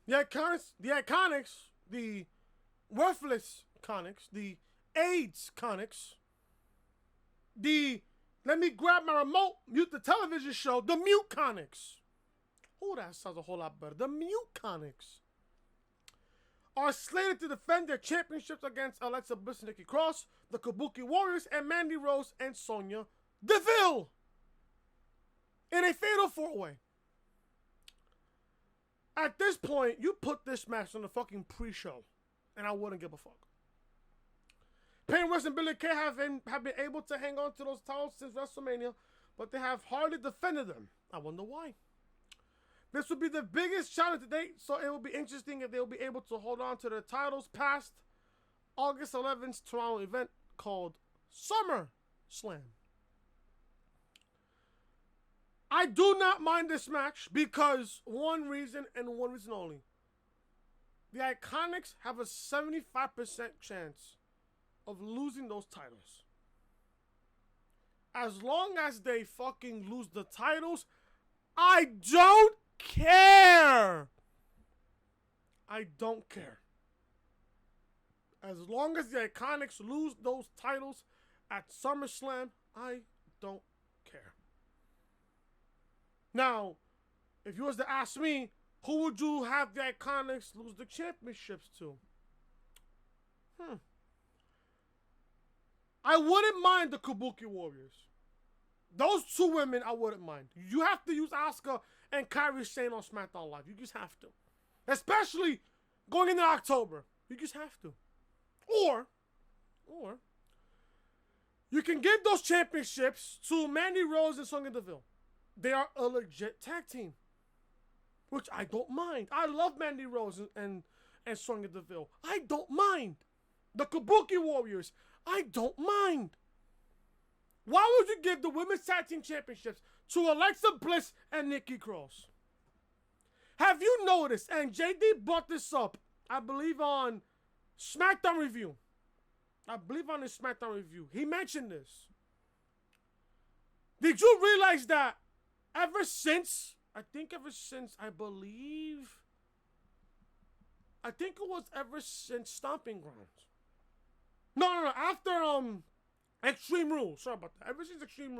The Iconics, the Worthless Conics, the AIDS Conics, the let me grab my remote, mute the television show, the Mute Conics. Oh, that sounds a whole lot better. The Mute Conics are slated to defend their championships against Alexa Bliss and Nikki Cross, the Kabuki Warriors, and Mandy Rose and Sonya Deville in a fatal 4-way. At this point, you put this match on the fucking pre-show, and I wouldn't give a fuck. Payne West and Billy Kay have been able to hang on to those titles since WrestleMania, but they have hardly defended them. I wonder why. This will be the biggest challenge to date, so it will be interesting if they will be able to hold on to their titles past August 11th Toronto event called Summerslam. I do not mind this match because one reason and one reason only. The Iconics have a 75% chance of losing those titles. As long as they fucking lose the titles, I don't care. I don't care. As long as the Iconics lose those titles at SummerSlam, I don't care. Now, if you was to ask me, who would you have the Iconics lose the championships to? I wouldn't mind the Kabuki Warriors. Those two women, I wouldn't mind. You have to use Asuka and Kairi Sane on SmackDown Live. You just have to. Especially going into October. You just have to. Or, you can give those championships to Mandy Rose and Sonya Deville. They are a legit tag team, which I don't mind. I love Mandy Rose and Sonya Deville. I don't mind. The Kabuki Warriors, I don't mind. Why would you give the Women's Tag Team Championships to Alexa Bliss and Nikki Cross? Have you noticed, and JD brought this up, I believe on SmackDown Review. He mentioned this. Did you realize that ever since it was ever since Stomping Grounds. No. After Extreme Rules. Sorry about that. Ever since Extreme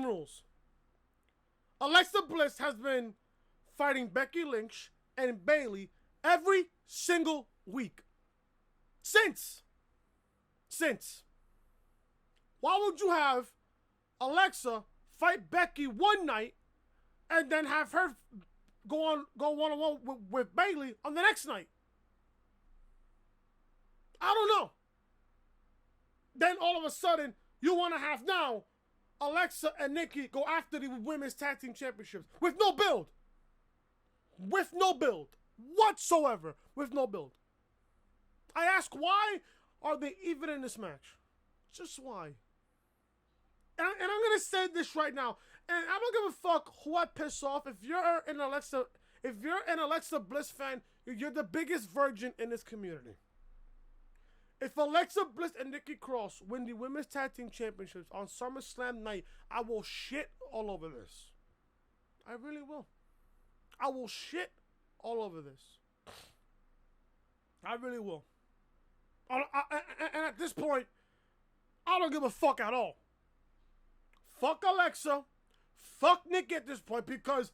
Rules, Alexa Bliss has been fighting Becky Lynch and Bayley every single week. Since. Why would you have Alexa fight Becky one night and then have her go one-on-one with Bayley on the next night? I don't know. Then all of a sudden, you want to have now Alexa and Nikki go after the Women's Tag Team Championships with no build. Whatsoever. With no build. I ask, why are they even in this match? Just why? And I'm gonna say this right now, and I don't give a fuck who I piss off. If you're an Alexa Bliss fan, you're the biggest virgin in this community. If Alexa Bliss and Nikki Cross win the Women's Tag Team Championships on SummerSlam night, I will shit all over this. I really will. I will shit all over this. I really will. And at this point, I don't give a fuck at all. Fuck Alexa. Fuck Nikki at this point, because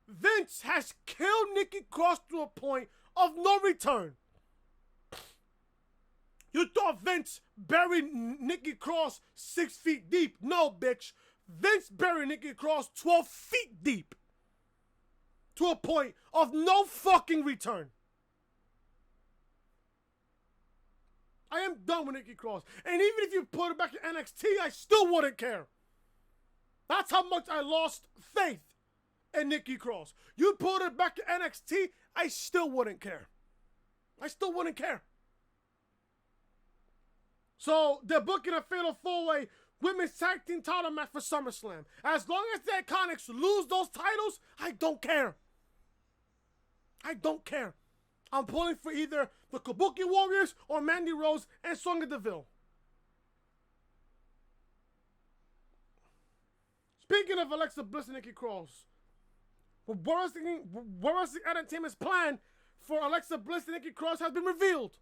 Vince has killed Nikki Cross to a point of no return. You thought Vince buried Nikki Cross 6 feet deep. No, bitch. Vince buried Nikki Cross 12 feet deep. To a point of no fucking return. I am done with Nikki Cross. And even if you put her back in NXT, I still wouldn't care. That's how much I lost faith in Nikki Cross. You put her back in NXT, I still wouldn't care. I still wouldn't care. So they're booking a Fatal 4-Way Women's Tag Team title match for SummerSlam. As long as the Iconics lose those titles, I don't care. I don't care. I'm pulling for either the Kabuki Warriors or Mandy Rose and Sonya Deville. Speaking of Alexa Bliss and Nikki Cross, what Wrestling Entertainment's plan for Alexa Bliss and Nikki Cross has been revealed.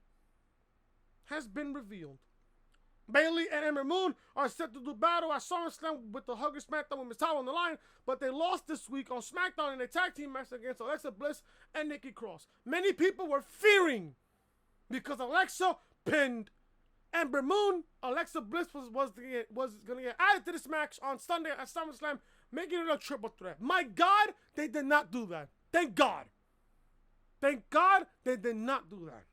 Bayley and Ember Moon are set to do battle at SummerSlam with the Hugger SmackDown Women's title on the line, but they lost this week on SmackDown in a tag team match against Alexa Bliss and Nikki Cross. Many people were fearing because Alexa pinned Ember Moon. Alexa Bliss was going to get added to this match on Sunday at SummerSlam, making it a triple threat. My God, they did not do that. Thank God. Thank God they did not do that.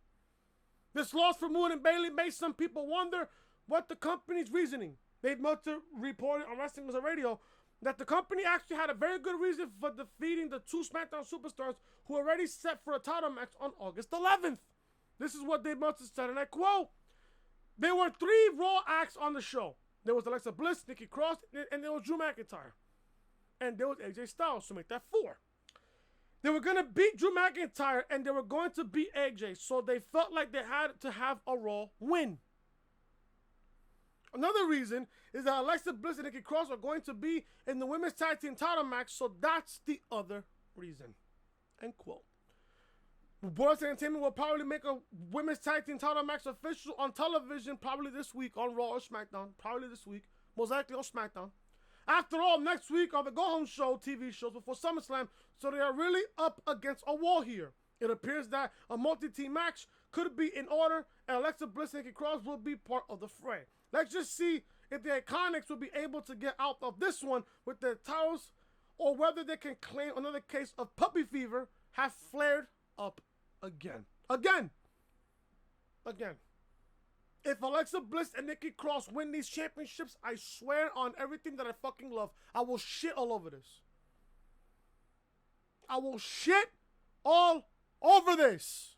This loss for Moon and Bayley made some people wonder what the company's reasoning. They must have reported on Wrestling Radio that the company actually had a very good reason for defeating the two SmackDown superstars who were already set for a title match on August 11th. This is what they must have said, and I quote, "There were 3 Raw acts on the show. There was Alexa Bliss, Nikki Cross, and there was Drew McIntyre. And there was AJ Styles, to make that 4. They were going to beat Drew McIntyre, and they were going to beat AJ, so they felt like they had to have a Raw win. Another reason is that Alexa Bliss and Nikki Cross are going to be in the Women's Tag Team title match, so that's the other reason." End quote. Wrestling Entertainment will probably make a Women's Tag Team title match official on television probably this week on Raw or SmackDown. Probably this week. Most likely on SmackDown. After all, next week are the Go Home Show TV shows before SummerSlam, so they are really up against a wall here. It appears that a multi-team match could be in order, and Alexa Bliss and Nikki Cross will be part of the fray. Let's just see if the Iconics will be able to get out of this one with their titles, or whether they can claim another case of puppy fever have flared up again. Again. If Alexa Bliss and Nikki Cross win these championships, I swear on everything that I fucking love, I will shit all over this. I will shit all over this.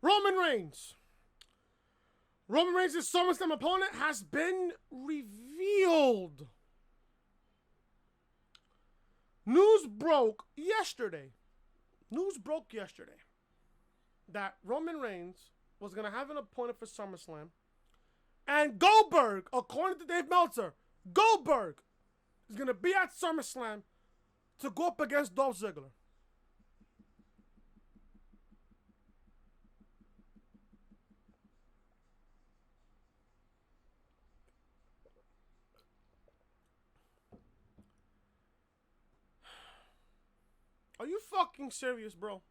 Roman Reigns. Roman Reigns' SummerSlam opponent has been revealed. News broke yesterday that Roman Reigns was going to have an opponent for SummerSlam. And Goldberg, according to Dave Meltzer, Goldberg is going to be at SummerSlam to go up against Dolph Ziggler. Are you fucking serious, bro?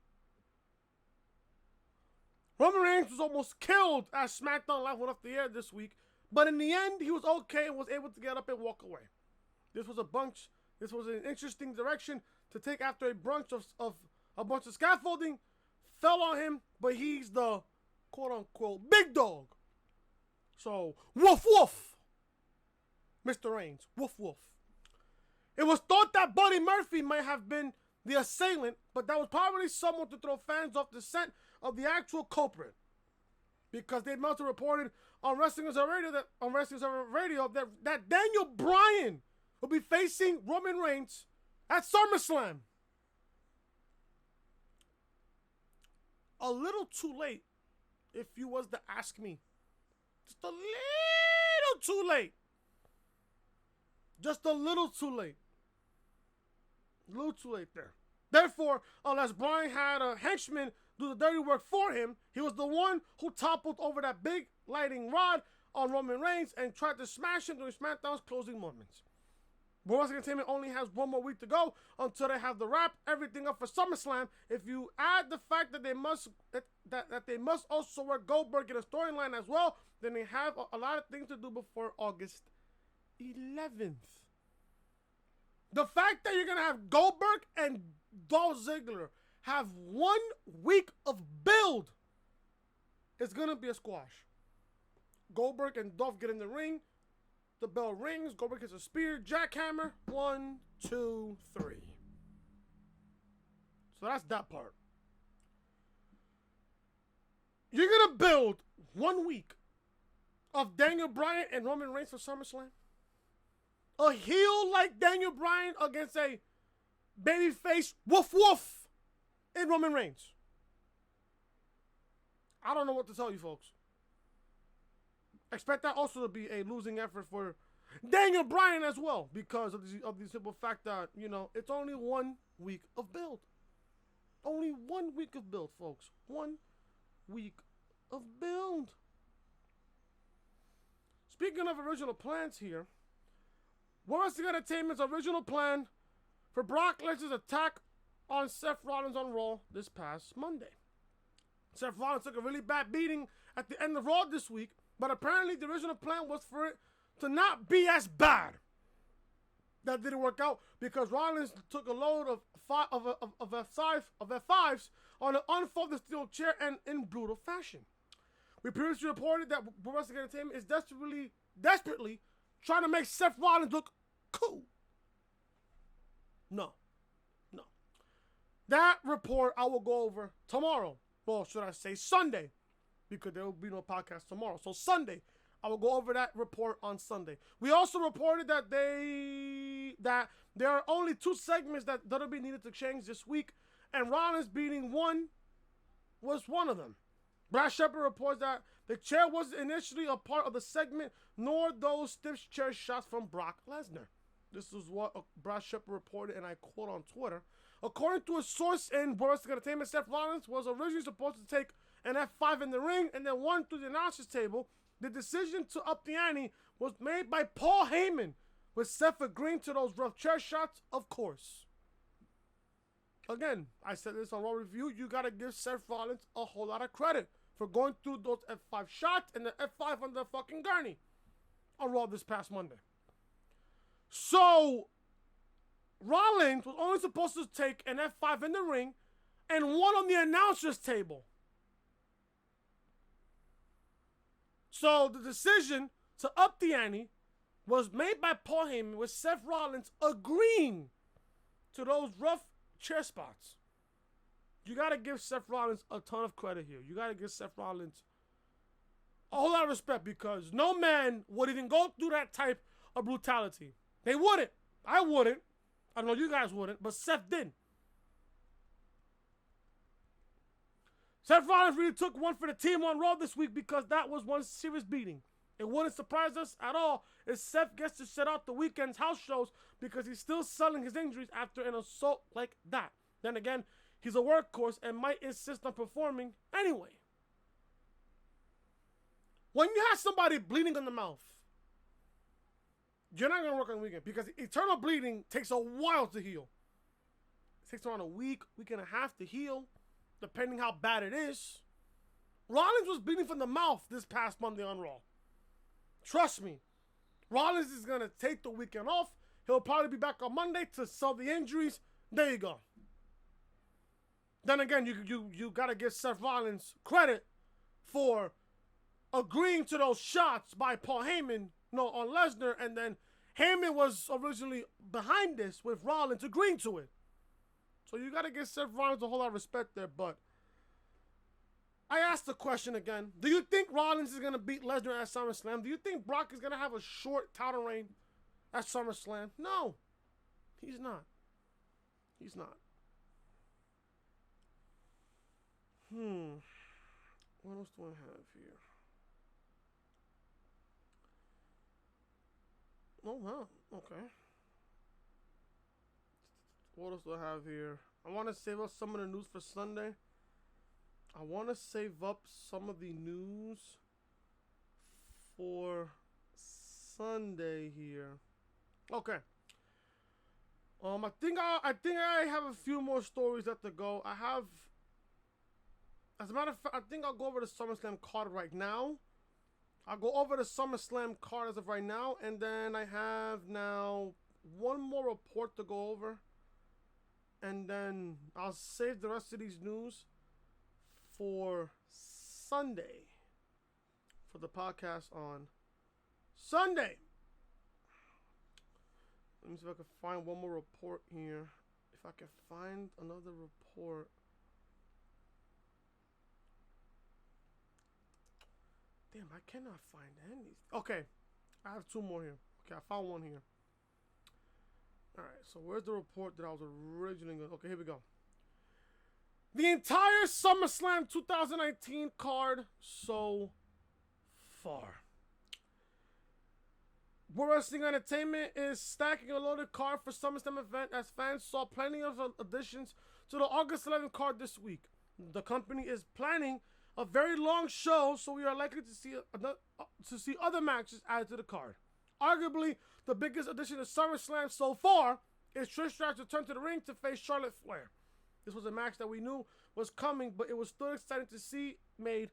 Roman Reigns was almost killed as SmackDown Live went off the air this week, but in the end, he was okay and was able to get up and walk away. This was an interesting direction to take after a bunch of scaffolding fell on him, but he's the quote-unquote big dog. So, woof woof, Mr. Reigns, woof woof. It was thought that Buddy Murphy might have been the assailant, but that was probably someone to throw fans off the scent of the actual culprit. because they must have reported on Wrestling Observer Radio that Daniel Bryan will be facing Roman Reigns at SummerSlam. A little too late, if you was to ask me. Just a little too late. Just a little too late. A little too late there. Therefore, unless Bryan had a henchman do the dirty work for him, he was the one who toppled over that big lightning rod on Roman Reigns and tried to smash him during SmackDown's closing moments. But Wrestling Entertainment only has one more week to go until they have to wrap everything up for SummerSlam. If you add the fact that they must also work Goldberg in a storyline as well, then they have a lot of things to do before August 11th. The fact that you're going to have Goldberg and Dolph Ziggler have 1 week of build is going to be a squash. Goldberg and Dolph get in the ring. The bell rings. Goldberg gets a spear, jackhammer. 1, 2, 3. So that's that part. You're going to build 1 week of Daniel Bryan and Roman Reigns for SummerSlam? A heel like Daniel Bryan against a babyface woof woof in Roman Reigns. I don't know what to tell you, folks. Expect that also to be a losing effort for Daniel Bryan as well, because of the simple fact that, you know, it's only 1 week of build. Only 1 week of build, folks. 1 week of build. Speaking of original plans here, Wrestling Entertainment's original plan for Brock Lesnar's attack on Seth Rollins on Raw this past Monday. Seth Rollins took a really bad beating at the end of Raw this week, but apparently the original plan was for it to not be as bad. That didn't work out because Rollins took a load of F5s on an unfolded steel chair and in brutal fashion. We previously reported that Wrestling Entertainment is desperately trying to make Seth Rollins look cool. No. That report I will go over tomorrow. Well, should I say Sunday? Because there will be no podcast tomorrow. So Sunday, I will go over that report on Sunday. We also reported that there are only 2 segments that WWE needed to change this week, and Rollins beating one was one of them. Brad Shepard reports that the chair wasn't initially a part of the segment, nor those stiff chair shots from Brock Lesnar. This is what Brad Shepard reported, and I quote on Twitter. According to a source in Wrestling Entertainment, Seth Rollins was originally supposed to take an F5 in the ring and then 1 through the announcer's table. The decision to up the ante was made by Paul Heyman, with Seth agreeing to those rough chair shots, of course. Again, I said this on Raw Review, you got to give Seth Rollins a whole lot of credit for going through those F5 shots and the F5 on the fucking gurney on Raw this past Monday. So, Rollins was only supposed to take an F5 in the ring and 1 on the announcer's table. So, the decision to up the ante was made by Paul Heyman, with Seth Rollins agreeing to those rough chair spots. You got to give Seth Rollins a ton of credit here. You got to give Seth Rollins a whole lot of respect, because no man would even go through that type of brutality. They wouldn't. I wouldn't. I know you guys wouldn't, but Seth did. Seth Rollins really took one for the team on Raw this week, because that was one serious beating. It wouldn't surprise us at all if Seth gets to set out the weekend's house shows, because he's still selling his injuries after an assault like that. Then again, he's a workhorse and might insist on performing anyway. When you have somebody bleeding in the mouth, you're not going to work on the weekend, because internal bleeding takes a while to heal. It takes around a week and a half to heal, depending how bad it is. Rollins was bleeding from the mouth this past Monday on Raw. Trust me, Rollins is going to take the weekend off. He'll probably be back on Monday to sell the injuries. There you go. Then again, you got to give Seth Rollins credit for agreeing to those shots by Paul Heyman, on Lesnar, and then Heyman was originally behind this with Rollins agreeing to it. So you got to give Seth Rollins a whole lot of respect there, but I asked the question again. Do you think Rollins is going to beat Lesnar at SummerSlam? Do you think Brock is going to have a short title reign at SummerSlam? No. He's not. He's not. What else do I have here? Oh, wow. Okay. What else do I have here? I want to save up some of the news for Sunday. I want to save up some of the news for Sunday here. Okay. I think I have a few more stories left to go. As a matter of fact, I think I'll go over the SummerSlam card right now. I'll go over the SummerSlam card as of right now, and then I have now one more report to go over, and then I'll save the rest of these news for Sunday, for the podcast on Sunday. Let me see if I can find one more report here. If I can find another report. Damn, I cannot find any. Okay, I have two more here. Okay, I found one here. Alright, so where's the report that I was originally going to... Okay, here we go. The entire SummerSlam 2019 card so far. World Wrestling Entertainment is stacking a loaded card for SummerSlam event as fans saw plenty of additions to the August 11th card this week. The company is planning a very long show, so we are likely to see other matches added to the card. Arguably, the biggest addition to SummerSlam so far is Trish Stratus' return to the ring to face Charlotte Flair. This was a match that we knew was coming, but it was still exciting to see made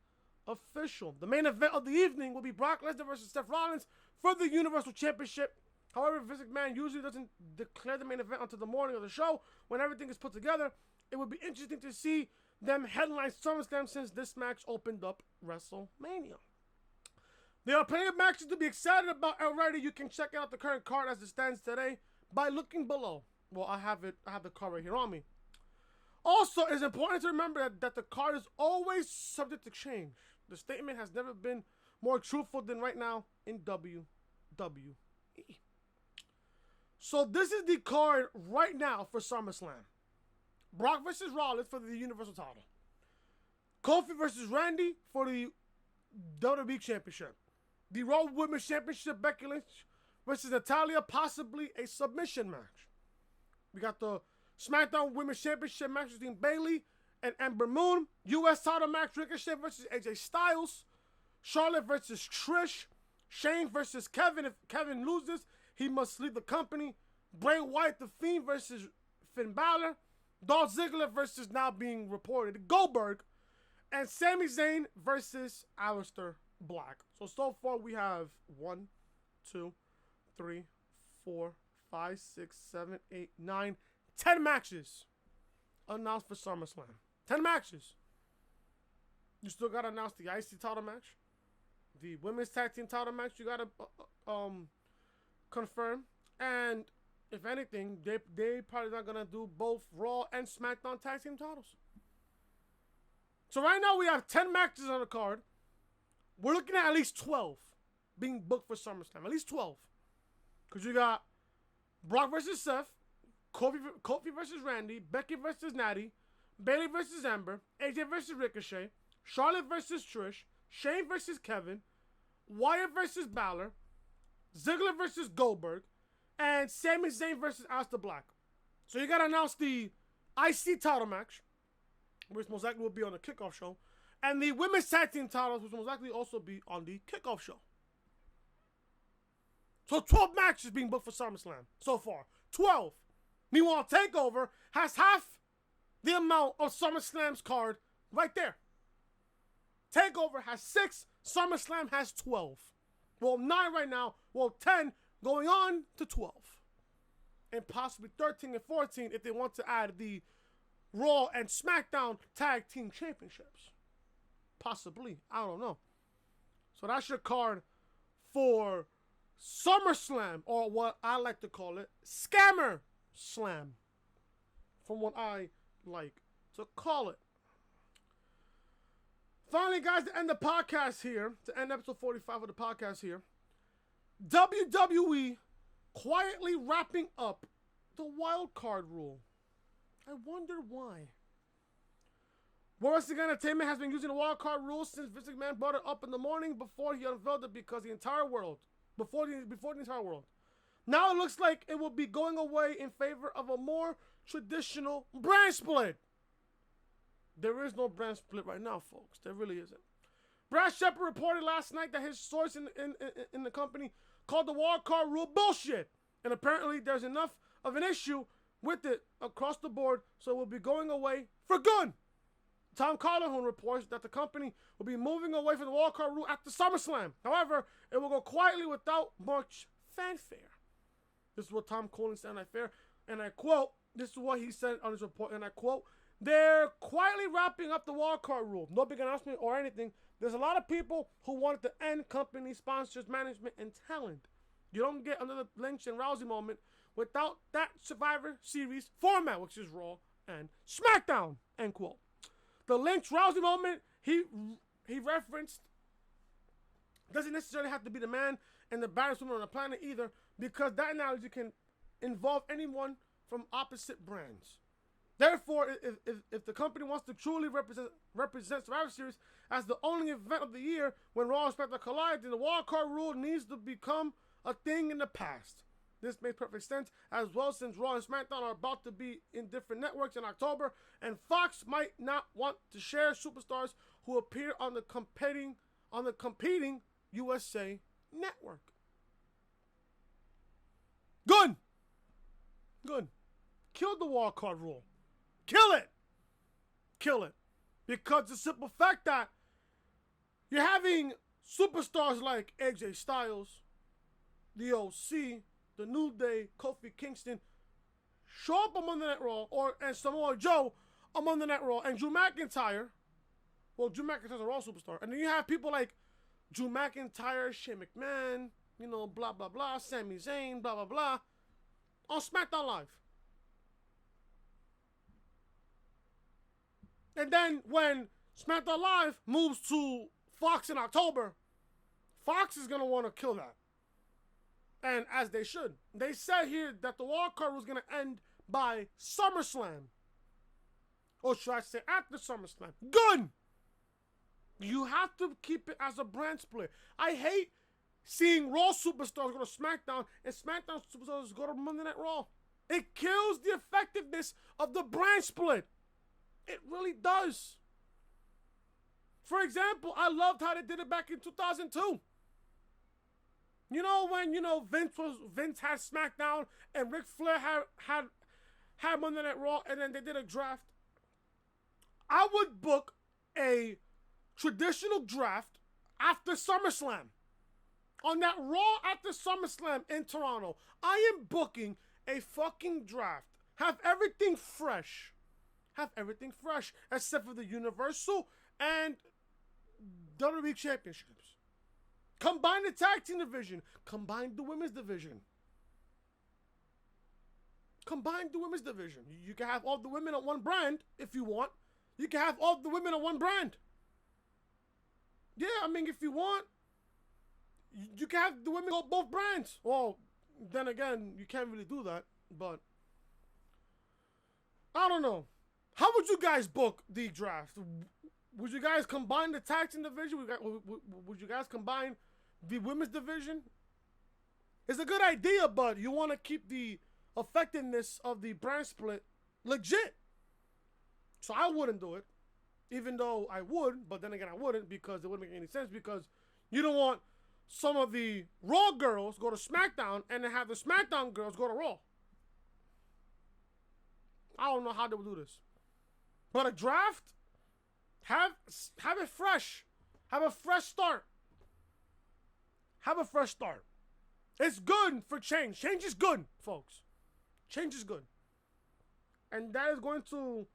official. The main event of the evening will be Brock Lesnar versus Seth Rollins for the Universal Championship. However, Vince McMahon usually doesn't declare the main event until the morning of the show when everything is put together. It would be interesting to see them headline SummerSlam since this match opened up WrestleMania. There are plenty of matches to be excited about already. You can check out the current card as it stands today by looking below. Well, I have the card right here on me. Also, it's important to remember that the card is always subject to change. The statement has never been more truthful than right now in WWE. So this is the card right now for SummerSlam. Brock versus Rollins for the Universal title. Kofi versus Randy for the WWE Championship. The Raw Women's Championship, Becky Lynch versus Natalya, possibly a submission match. We got the SmackDown Women's Championship match between Bayley and Ember Moon. U.S. title match, Ricochet versus AJ Styles. Charlotte versus Trish. Shane versus Kevin. If Kevin loses, he must leave the company. Bray Wyatt, The Fiend versus Finn Balor. Dolph Ziggler versus, now being reported, Goldberg. And Sami Zayn versus Aleister Black. So far we have 1, 2, 3, 4, 5, 6, 7, 8, 9, 10 matches announced for SummerSlam. 10 matches. You still got to announce the IC title match. The Women's Tag Team title match you got to confirm. And if anything, they probably not going to do both Raw and SmackDown Tag Team titles. So right now we have 10 matches on the card. We're looking at least 12 being booked for SummerSlam. At least 12. Because you got Brock versus Seth, Kofi versus Randy, Becky versus Natty, Bayley versus Ember, AJ versus Ricochet, Charlotte versus Trish, Shane versus Kevin, Wyatt versus Balor, Ziggler versus Goldberg, and Sami Zayn versus Aleister Black. So you got to announce the IC title match, which most likely will be on the kickoff show, and the Women's Tag Team titles, which will most likely also be on the kickoff show. So 12 matches being booked for SummerSlam so far. 12. Meanwhile, TakeOver has half the amount of SummerSlam's card right there. TakeOver has 6. SummerSlam has 12. Well, 9 right now. Well, 10 going on to 12. And possibly 13 and 14 if they want to add the Raw and SmackDown Tag Team Championships. Possibly. I don't know. So that's your card for SummerSlam, or what I like to call it, Scammer Slam. From what I like to call it. Finally, guys, to end the podcast here, to end episode 45 of the podcast here, WWE quietly wrapping up the wild card rule. I wonder why. World Wrestling Entertainment has been using the wild card rule since Vince McMahon brought it up in the morning before he unveiled it because the entire world, before the entire world. Now it looks like it will be going away in favor of a more traditional brand split. There is no brand split right now, folks. There really isn't. Brad Shepard reported last night that his source in the company called the wild card rule bullshit. And apparently there's enough of an issue with it across the board, so it will be going away for good. Tom Calhoun reports that the company will be moving away from the wild card rule after SummerSlam. However, it will go quietly without much fanfare. This is what Tom Calhoun said on that fair, and I quote, this is what he said on his report, and I quote, they're quietly wrapping up the wild card rule. No big announcement or anything. There's a lot of people who wanted to end company sponsors, management, and talent. You don't get another Lynch and Rousey moment without that Survivor Series format, which is Raw and SmackDown, end quote. The Lynch-Rousey moment he referenced doesn't necessarily have to be the man and the baddest woman on the planet either, because that analogy can involve anyone from opposite brands. Therefore, if the company wants to truly represent Survivor Series as the only event of the year when Raw and SmackDown collide, then the wild card rule needs to become a thing in the past. This makes perfect sense as well, since Raw and SmackDown are about to be in different networks in October, and Fox might not want to share superstars who appear on the competing USA network. Good. Kill the wild card rule. Kill it. Because the simple fact that you're having superstars like AJ Styles, the OC, the New Day, Kofi Kingston show up on Monday Night Raw, and Samoa Joe on Monday Night Raw, and Drew McIntyre. Well, Drew McIntyre's a Raw superstar, and then you have people like Drew McIntyre, Shane McMahon, blah blah blah, Sami Zayn, blah blah blah, on SmackDown Live. And then when SmackDown Live moves to Fox in October, Fox is gonna want to kill that. And as they should. They said here that the wild card was going to end by SummerSlam. Or should I say after SummerSlam? Good! You have to keep it as a brand split. I hate seeing Raw superstars go to SmackDown and SmackDown superstars go to Monday Night Raw. It kills the effectiveness of the brand split. It really does. For example, I loved how they did it back in 2002. When Vince had SmackDown and Ric Flair had Monday Night Raw, and then they did a draft. I would book a traditional draft after SummerSlam. On that Raw after SummerSlam in Toronto, I am booking a fucking draft. Have everything fresh, except for the Universal and WWE Championships. Combine the tag team division. Combine the women's division. You can have all the women on one brand if you want. You can have all the women on one brand. Yeah, if you want, you can have the women on both brands. Well, then again, you can't really do that. But I don't know. How would you guys book the draft? Would you guys combine the tag team division? Would you guys combine the women's division? It's a good idea, but you want to keep the effectiveness of the brand split legit. So I wouldn't do it, even though I would, but then again I wouldn't, because it wouldn't make any sense, because you don't want some of the Raw girls go to SmackDown and then have the SmackDown girls go to Raw. I don't know how they would do this. But a draft, have it fresh. Have a fresh start. It's good for change. Change is good, folks. Change is good. And that is going to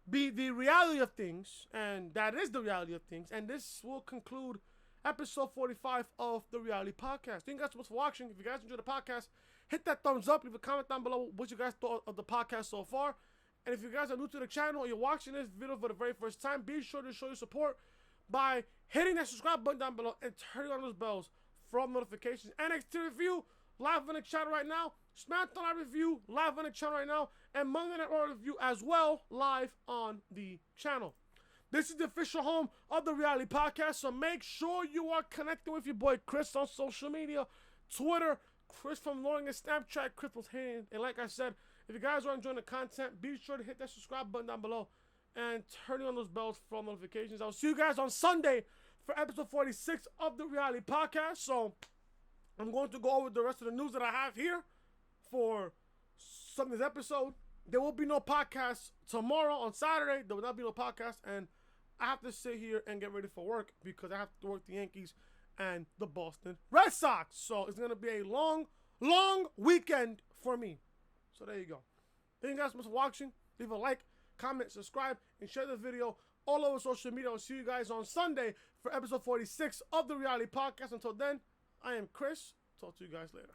be the reality of things. And that is the reality of things. And this will conclude episode 45 of the Reality Podcast. Thank you guys so much for watching. If you guys enjoyed the podcast, hit that thumbs up. Leave a comment down below what you guys thought of the podcast so far. And if you guys are new to the channel or you're watching this video for the very first time, be sure to show your support by hitting that subscribe button down below and turning on those bells for all notifications. NXT review live on the channel right now. SmackDown Live review live on the channel right now. And Monday Night Raw review as well live on the channel. This is the official home of the Reality Podcast, so make sure you are connecting with your boy Chris on social media. Twitter, Chris from Loring and Snapchat, Chris was hitting. And like I said, if you guys are enjoying the content, be sure to hit that subscribe button down below and turn on those bells for all notifications. I'll see you guys on Sunday for episode 46 of the Reality Podcast. So I'm going to go over the rest of the news that I have here for Sunday's episode. There will be no podcast tomorrow on Saturday. There will not be no podcast, and I have to sit here and get ready for work because I have to work the Yankees and the Boston Red Sox. So it's going to be a long weekend for me. So there you go. Thank you guys so much for watching. Leave a like, comment, subscribe, and share the video all over social media. I'll see you guys on Sunday for episode 46 of the Reality Podcast. Until then, I am Chris. Talk to you guys later.